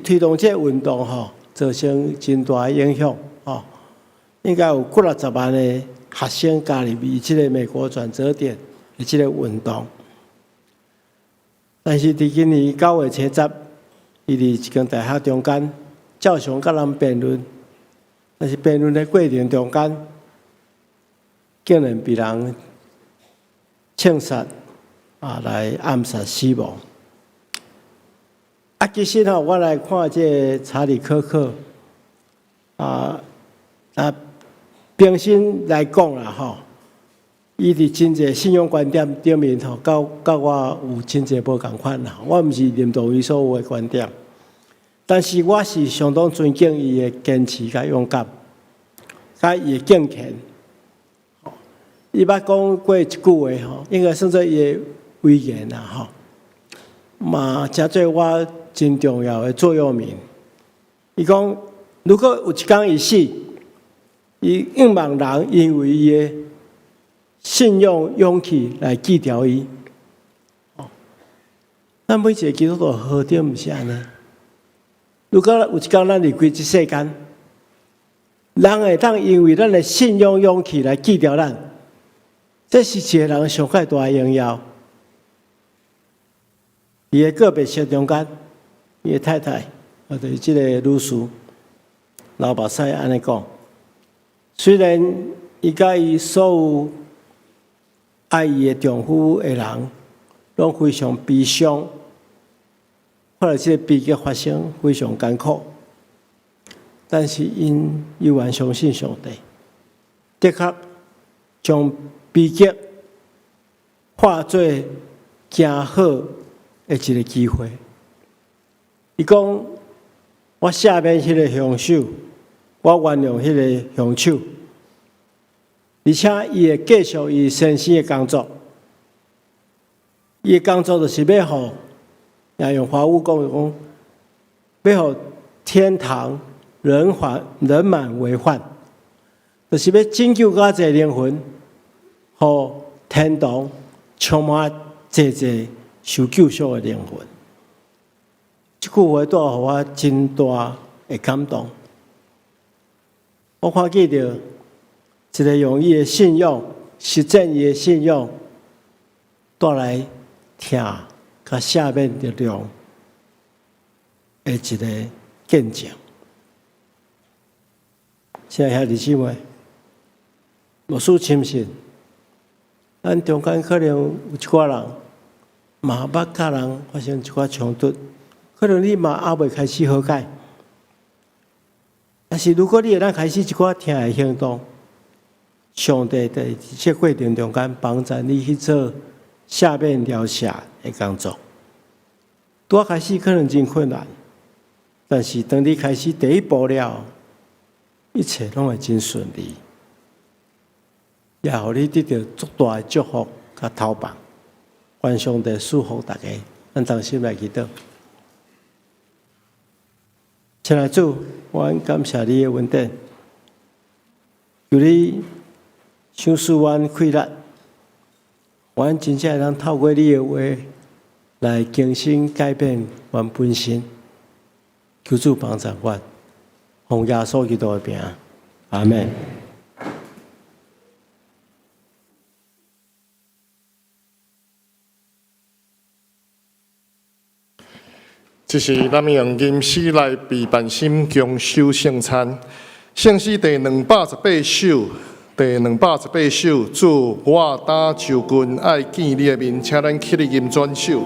推动这个运动造成真大的影响应该有几60万的学生加入伊这个美国转折点的这个运动。但是伫今年9月初10，伊伫一间大学中间照常甲人辩论，但是辩论的过程中间，竟然被人枪杀来暗杀死亡。其实我来看这查理·科克平心来讲啦伊伫真侪信仰观点顶面甲我有真侪无共款啦。我毋是认同伊所有的观点，但是我是相当尊敬伊的坚持甲勇敢，甲伊的敬虔。伊捌讲过一句话应该算作伊的威严啦嘛，真做我真重要的座右铭。伊讲，如果有一天伊死，伊希望人因为伊的信用勇气来记牢伊。咱每一个基督徒何点毋是安尼？如果有一天咱离开这世间，人会当因为咱的信用勇气来记牢咱，这是一个人上介大的荣耀。伊的个别性中间，伊的太太就是这个女士老目屎安尼讲，虽然伊甲伊所有爱伊的丈夫的人，拢非常悲伤，后来这个悲剧发生非常艰苦，但是因依然相信上帝，的确将悲剧化作行好的一个机会。伊讲：我赦免迄个凶手，我原谅迄个凶手，而且伊会继续伊先生的工作。伊的工作就是要互，也用华语讲，要互天堂人满为患，就是要拯救较侪灵魂，互天堂充满侪受救赎的灵魂。这句话带互我真大的感动。我看见到一个用伊的信仰实践伊的信仰，带来听甲赦免力量的一个见证。现在兄弟姊妹，无数深信，咱中间可能有一寡人嘛捌甲人发生一寡冲突，可能你嘛还未开始好改。但是如果你会当开始一寡听的行动，上帝在这过程中间帮助你去做赦免疗赦的工作。拄开始可能真困难，但是当你开始第一步了，一切拢会真顺利，也互你得到足大的祝福甲头棒。愿上帝祝福大家，咱同心来祈祷。亲爱的主，我感谢你的恩典，求你赏赐阮气力，阮真正能透过你的话来更新改变阮本身。求主帮助阮，奉耶稣基督的名，阿门。这是咱们用吟诗来备办心共修圣餐。圣诗第218首，第218首，主我打就近爱见你的面，请咱起立吟转首。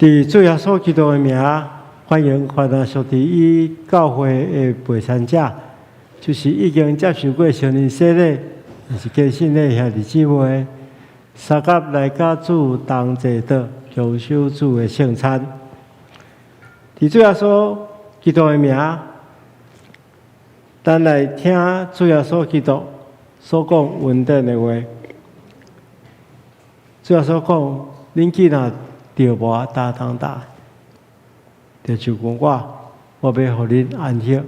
伫主耶稣基督的名，欢迎华南属地与教会的陪参者，就是已经接受过成人洗礼，也是更新的兄弟姊妹，三甲来甲主同坐倒，享受主的圣餐。伫主耶稣基督的名，咱来听主耶稣基督所讲稳定的话。主耶稣讲：恁既然着无大通大，就像我要互恁安息。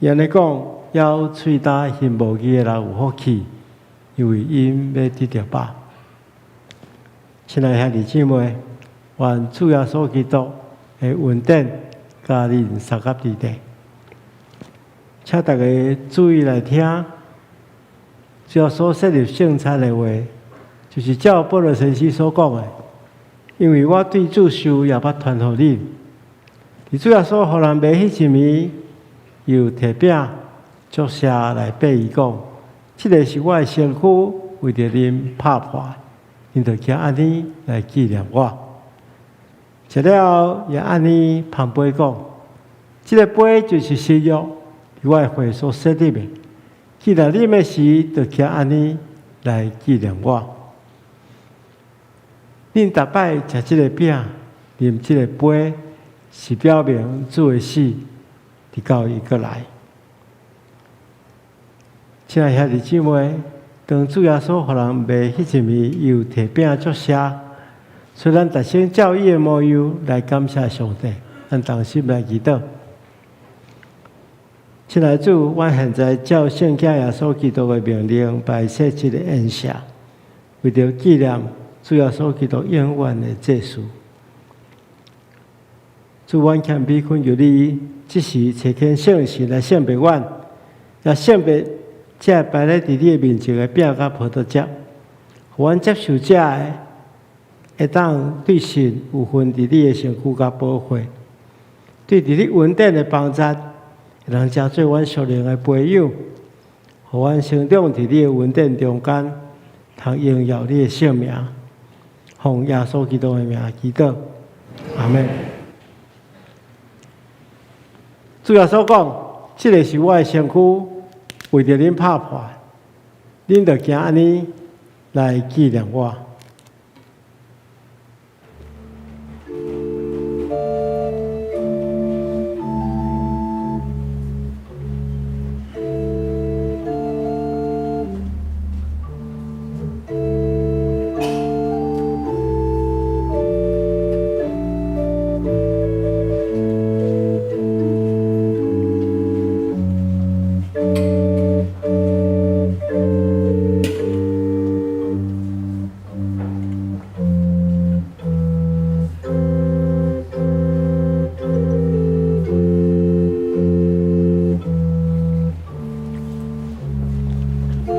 伊安尼讲，要喙焦耳无语的人有福气，因为因要得着饱。亲爱兄弟姊妹，愿主耶稣基督的稳定甲恁三甲伫地。请大家注意来听，主耶稣设立圣餐的话，就是照保罗先生所讲的。因为我对主受也捌传互恁，伫主耶稣互人卖迄一暝，又摕饼祝谢来擘伊讲：即个是我的身躯，为着恁拍破，恁着惊安尼来纪念我。食了后，也安尼捧杯讲：即个杯就是新约，伫我的血所设立的。既然啉的时，着惊安尼来纪念我。恁逐摆食即个饼、啉即个杯，是表明主的死，直到伊过来。亲爱兄弟姊妹，当主耶稣互人卖迄一暝，又摕饼祝谢，虽然达成教义的模样来感谢上帝，咱同心来祈祷。亲爱主，我现在照圣经耶稣基督的命令，摆设一个宴席，为着纪念主耶稣基督永远的祭祀。主，阮谦卑恳求你，即时找见圣神来圣别阮，也圣别这摆咧伫你的面前的饼甲葡萄汁，互阮接受者的，会当对神有份伫你的身躯甲保护，对伫你稳定的帮助，会当成做阮属灵的培养，互阮成长伫你的稳定中间，通荣耀你的圣名。奉耶稣基督的名祈祷，阿门。主耶稣讲：这个是我的身躯，为着恁拍破，恁着惊安尼来纪念我。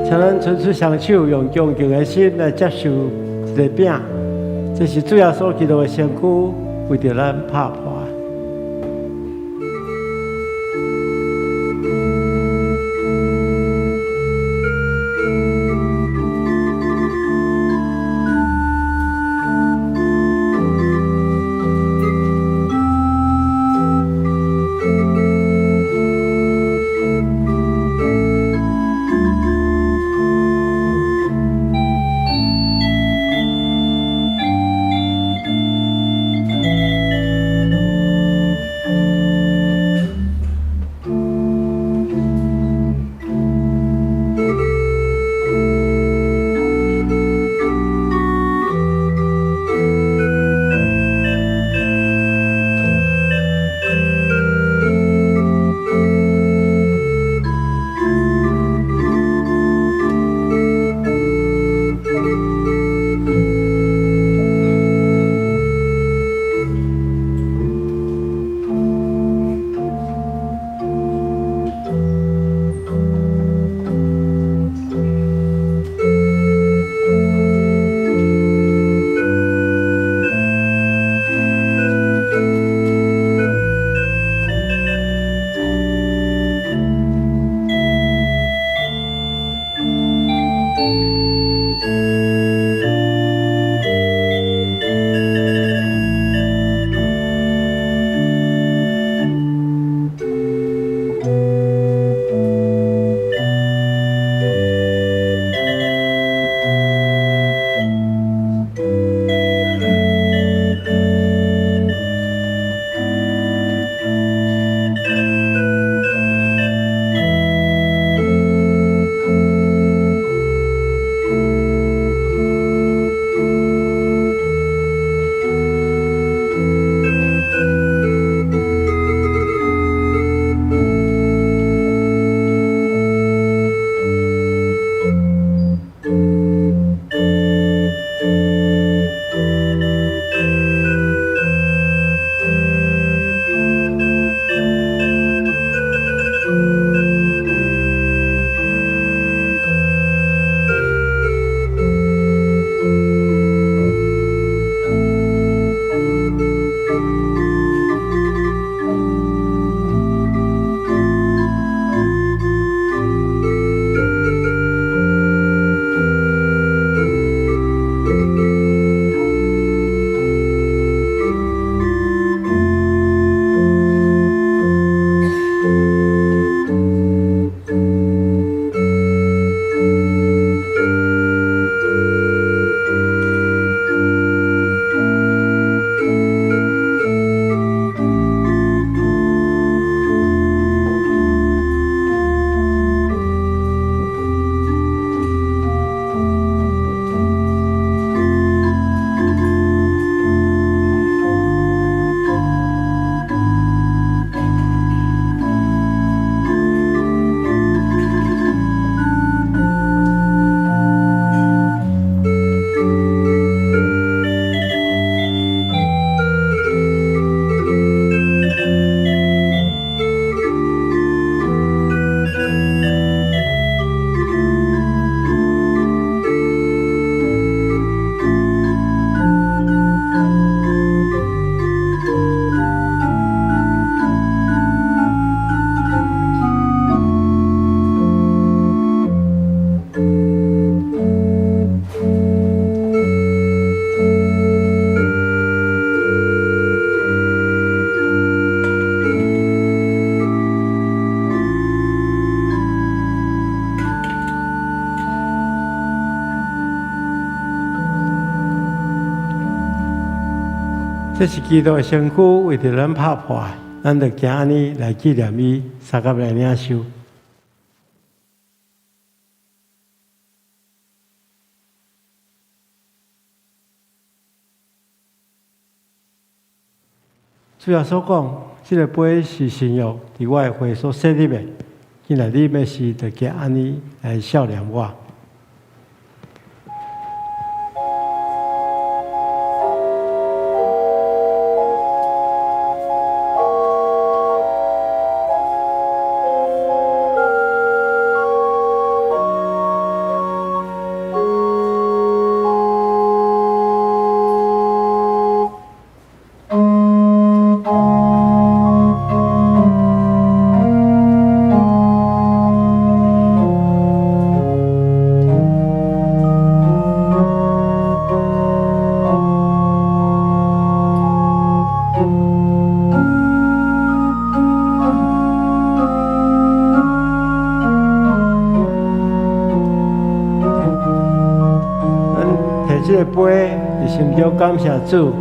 请咱伸出双手，用恭敬的心来接受这个饼，这是主耶稣基督的身躯，为着咱拍破。这是基督的身躯为着咱拍破的，咱就行安尼来纪念伊，三甲来领受。主要所讲，这个杯是新约伫我的会所设立的，今日你要是就行安尼来孝念我。这个杯伫心中感谢主，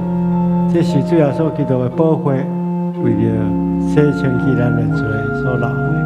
这是主耶稣基督的宝血，为着洗清去咱的罪所流的。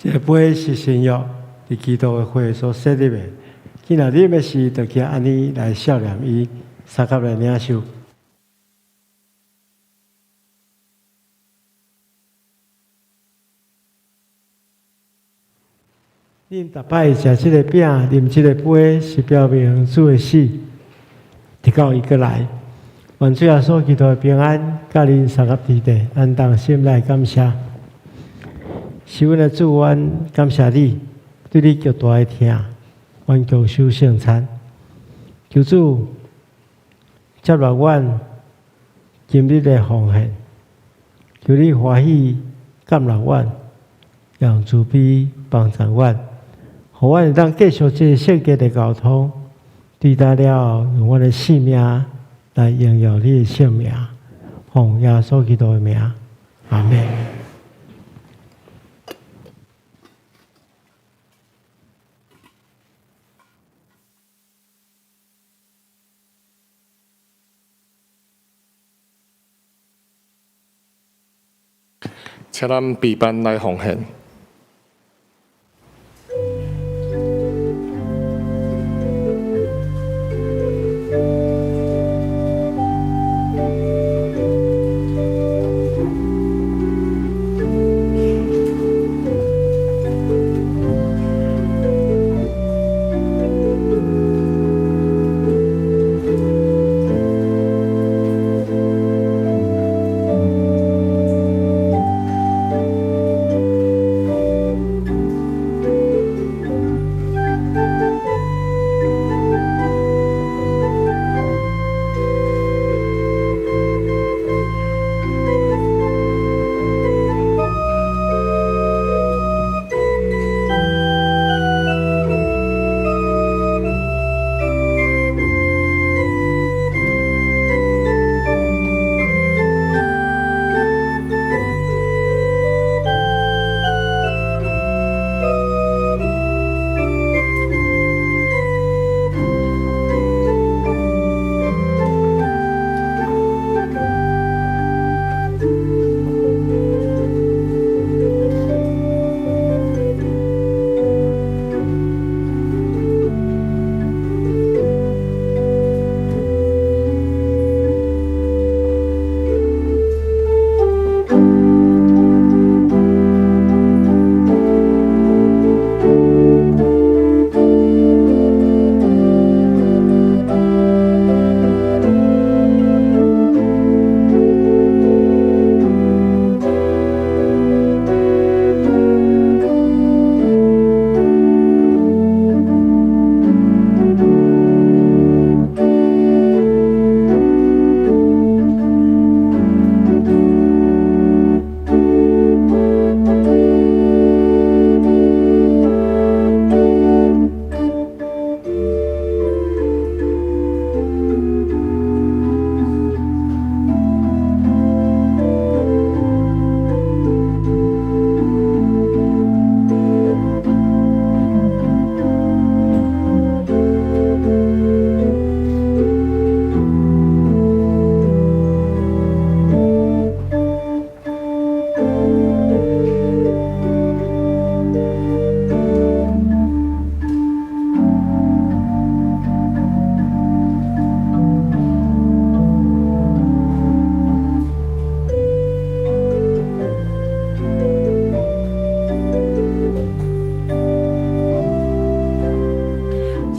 这杯是新约，伫基督的血所设立的。今仔日的事，就去安尼来孝念伊，三甲来领受。恁逐摆食即个饼、啉即个杯，是表明主的死，直到伊过来。愿主耶稣基督的平安，甲恁三甲伫地，咱当心来感谢。是阮的主，阮感谢你，对你极大的疼，阮强守圣餐。求主接纳阮今日的奉献，求你欢喜感纳阮，让慈悲帮助阮。互阮会当继续这圣洁的交通，对待了用阮的性命来荣耀你的圣名，奉耶稣基督的名，阿门。请咱备班来奉献。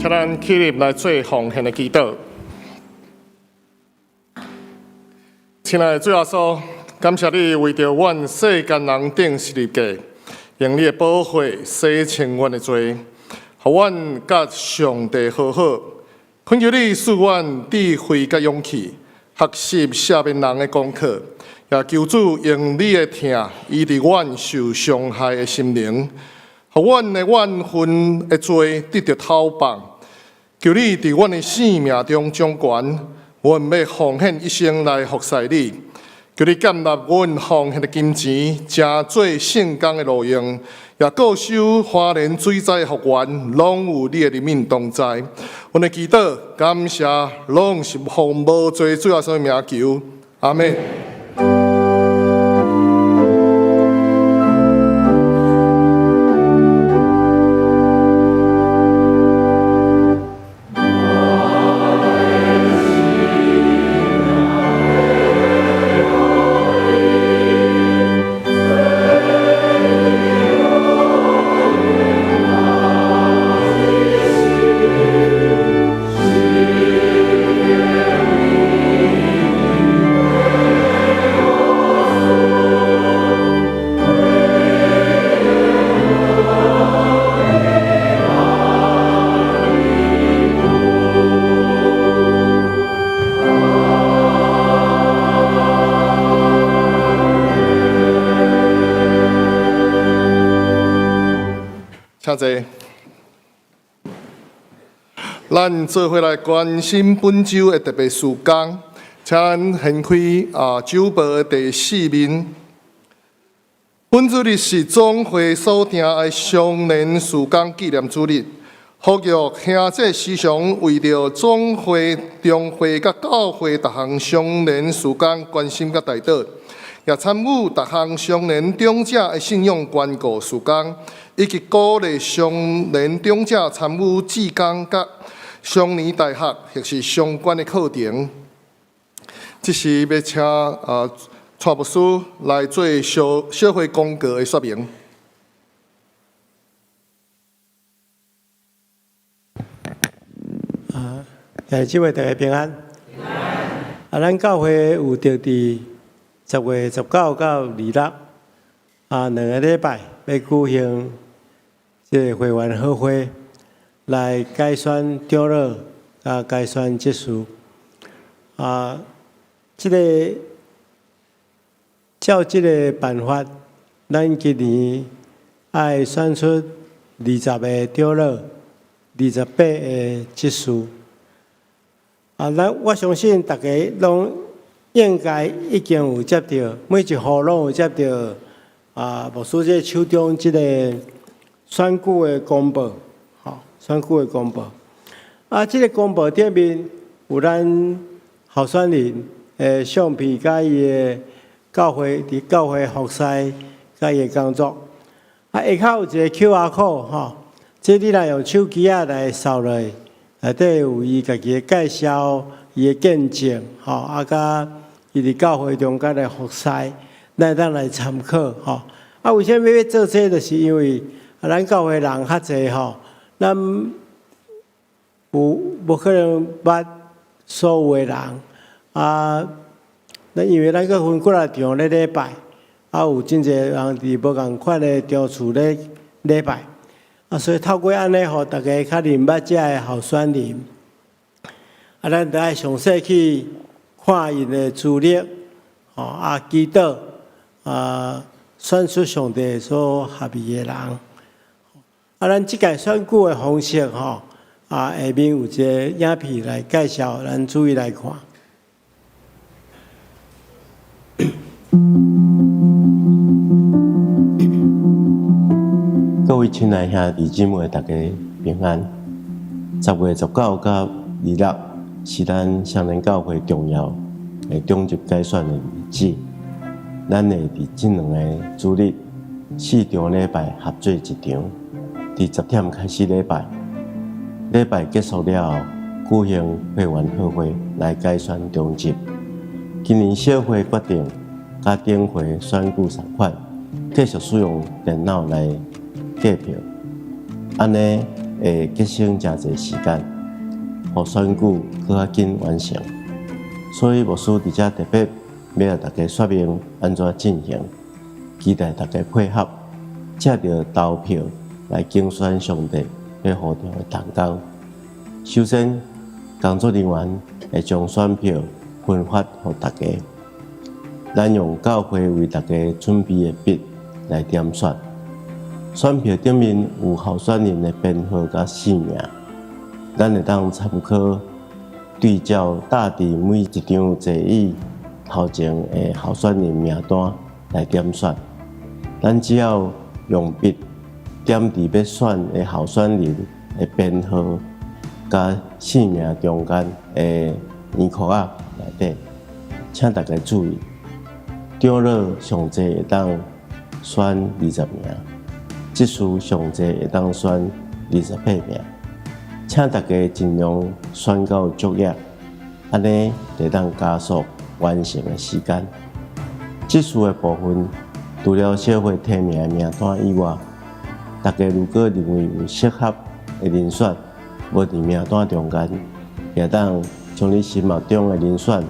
请咱起立来做奉献的祈祷。亲爱的主耶稣，感谢你为着阮世间人顶十字架，用你的宝血洗清阮的罪，互阮甲上帝和好。恳求你赐阮智慧甲勇气，学习下面人的功课，也求主用你的疼医治阮受伤害的心灵，互阮的怨恨的罪得到讨放。求你伫阮的生命中掌权，阮要奉献一生来服侍你。求你接纳阮奉献的金钱，正做圣工的路用，也各守花莲水灾复原，拢有你的怜悯同在。阮的祈祷、感谢，拢是奉无罪主耶稣的名求，阿门。请坐。咱做伙来关心本周的特别事项，请咱掀开周报的第4面。本主日是总会所定的常年事项纪念主日，呼吁兄弟时常为着总会、中会甲教会各项常年事项关心甲代祷，也参与各项常年长者的信仰关顾事项，以及鼓励常年长者参与志工甲常年大学或是相关的课程。这是要请蔡牧师来做小会公告的说明。这位大家平安。咱教会有着伫10月19到262个礼拜要举行这个会员好会，来改选长老甲改选执事。照这个办法，咱今年爱选出20个长老，28个执事。我相信大家拢应该已经有接到，每一户拢有接到牧师这手中这个选举的公报，选举的公报。这个公报顶面有咱候选人的相片，甲伊的教会伫教会服侍，甲伊的工作。下口有一个 QR code 这你若用手机来扫落去，内底有伊家己的介绍，伊的见证，甲伊伫教会中间的服侍，咱当来参考，为什么要做这个？就是因为咱教会人较侪，咱无可能捌所有的人咱因为咱个分几啊场咧礼拜，有真侪人伫无共款的场次咧礼拜，所以透过安尼，互大家较认捌这个候选人，咱得爱详细去看因的资历，祈祷，选出上帝所合意的人。咱即届选举的方式，下面有一个影片来介绍，咱注意来看。各位亲爱兄弟姊妹，大家平安。10月19到26是咱双年教会重要的中级改选的日子。咱会伫这2个主日4场礼拜合做一场，伫10点开始礼拜，礼拜结束了后，举行会员好会来改选中级。今年小会决定，甲顶回选举同款，继续使用电脑来计票，安尼会节省真侪时间，互选举更较紧完成。所以牧师伫遮特别要来大家说明安怎进行，期待大家配合，借着投票来竞选上帝要予着的同工。首先，工作人员会将选票分发予大家，咱用教会为大家准备的笔来点选。选票顶面有候选人的编号甲姓名，咱会当参考对照大致每一张座椅头前的候选人名单来点选。咱只要用笔点伫要选的候选人的编号甲姓名中间的圆圈仔内底，请大家注意，长老上济会当选20名。执事上济会当选28名，请大家尽量选到足额，安尼会当加速完成的时间。执事的部分，除了社会提名的名单以外，大家如果认为有适合的人选，无伫名单中间，也当将你心目中的人选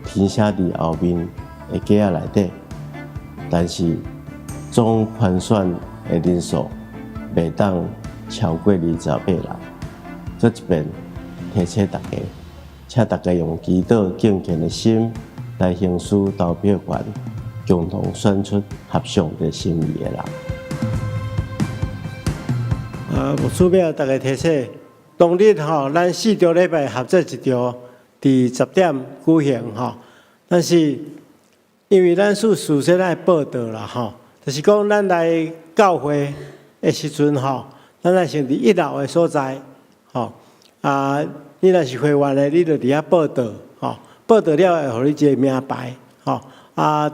填写伫后面的格仔内底。但是总盘选的人数袂当超过28人。搁一遍提醒大家，请大家用祈祷敬虔的心来行使投票权，共同选出合上帝心意的人。牧师要大家提醒，当日咱4条礼拜合作一条，伫10点举行但是因为咱事先爱报道啦就是讲咱来教会的时阵咱爱先伫1楼的所在你若是会员的，你就伫遐报道报道了会互你一个名牌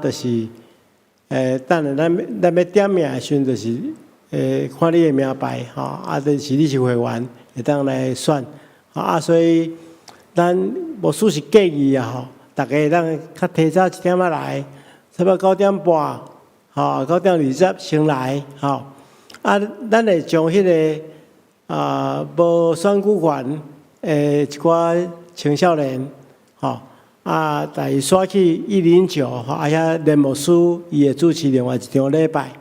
就是等下咱要点名的时阵，就是看你的名牌就是你是会员，会当来选所以咱牧师是建议大家当较提早1点仔来，差不多9点半9点20先来咱会将迄个无选举权一寡青少年但伊刷去109遐连牧师伊会主持另外一场礼拜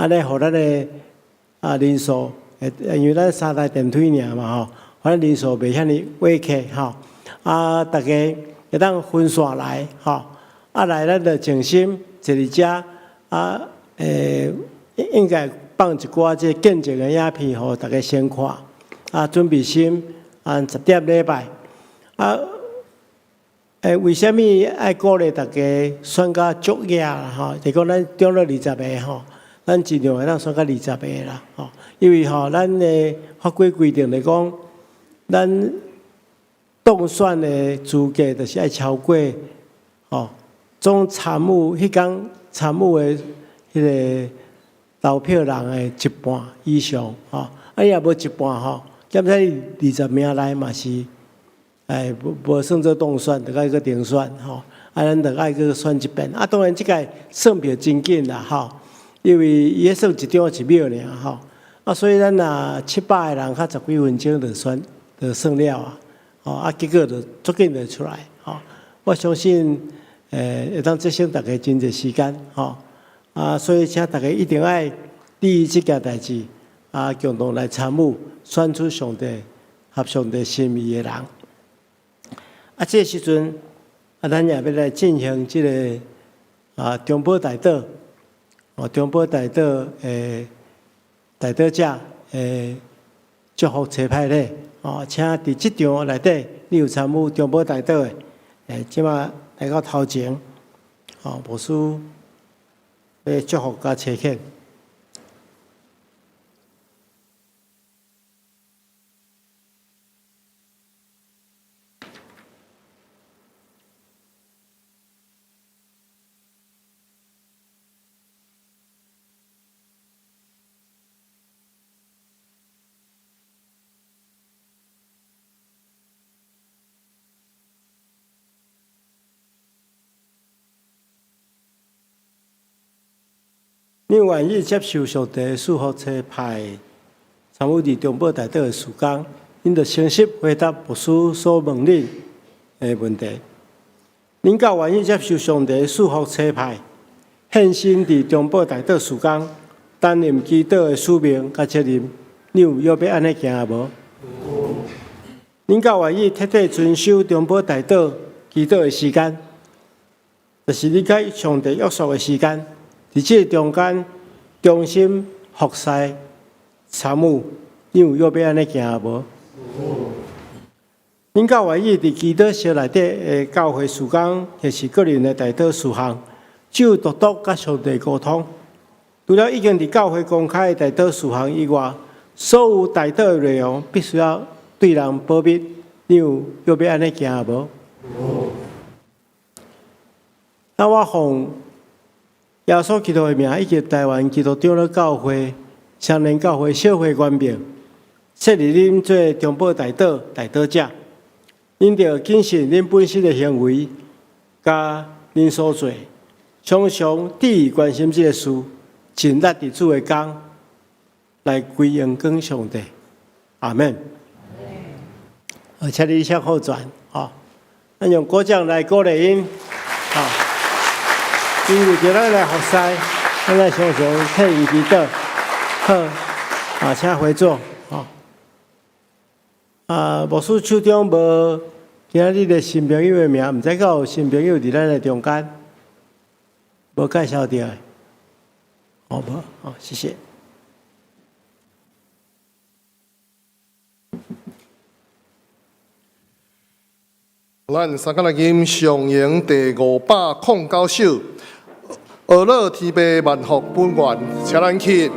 尼互咱的人数因为咱3台电梯尔嘛反正人数袂遐尼挤客大家会当分散来来咱就静心坐伫遮应该放一寡这见证的影片，互大家先看准备心10点礼拜为什么爱鼓励大家选到足野啦就讲咱中了20个咱尽量会当选到20个啦因为咱的法规规定来讲，咱当选的资格就是爱超过总参与迄天参与的迄个投票人的一半以上你若无一半减在20名内嘛是无算做当选，就爱去定选咱就爱去选一遍当然即个算票真紧啦因为伊迄算1张1秒尔所以咱700个人较10几分钟就算了结果就足紧就出来我相信会当节省大家真侪时间所以请大家一定爱利益即件代志共同来参与，选出上帝合上帝心意的人这时阵咱也要来进行即个中保大道中保大道大道者祝福车派礼请伫即场内底你有参与中保大道的即马来到头前牧师要祝福甲车庆。你愿意接受上帝祝福车派参与伫中保大道的事工，恁就诚实回答牧师所问恁的问题。恁敢愿意接受上帝祝福车派献身伫中保大道事工，担任祈祷的使命甲责任？你有要安尼行无？恁敢愿意彻底遵守中保大道祈祷的时间？就是你甲上帝约束的时间。伫这中间，忠心服侍参与，你有要安尼行无？恁敢愿意伫祈祷室内底的教会事工，或是个人的代祷事项，只有独独甲上帝沟通？除了已经伫教会公开的代祷事项以外，所有代祷的内容必须要对人保密，你有要安尼行无？那我奉耶稣基督的名，以及台湾基督长老教会、双连教会小会官兵，设立恁做中保代祷者，恁着谨慎恁本身的行为，甲恁所做，常常注意关心这个事，尽力伫主的工来归荣光上帝。阿门。而且你向后转咱用鼓掌来鼓励因因为叫咱来服侍，咱来常常替伊祈祷。好，请回座。牧师手中无今仔日的新朋友的名，毋知敢有新朋友伫咱的中间，无介绍到的。无，谢谢。咱三个人上营第509首，俄勒天父万福本愿，请咱起。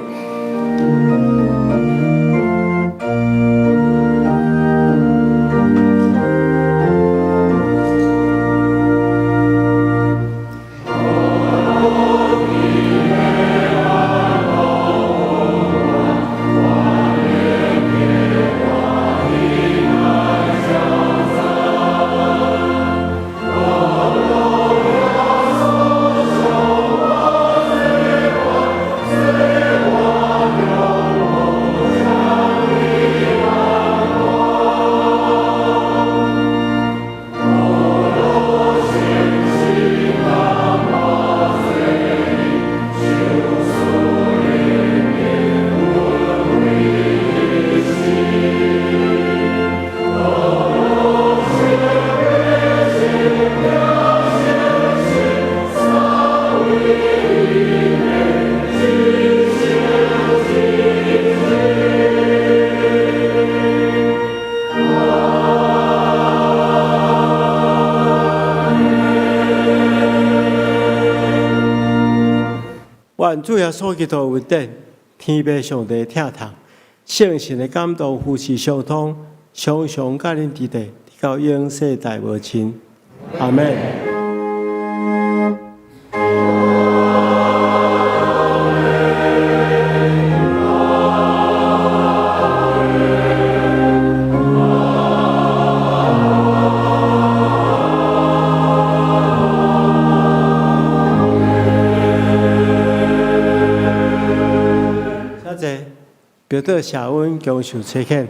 愿主耶稣基督稳定，天父上帝听透，圣神的感动夫妻相通，常常甲恁伫地，到永世代无亲。阿门。表弟谢恩恭受差遣。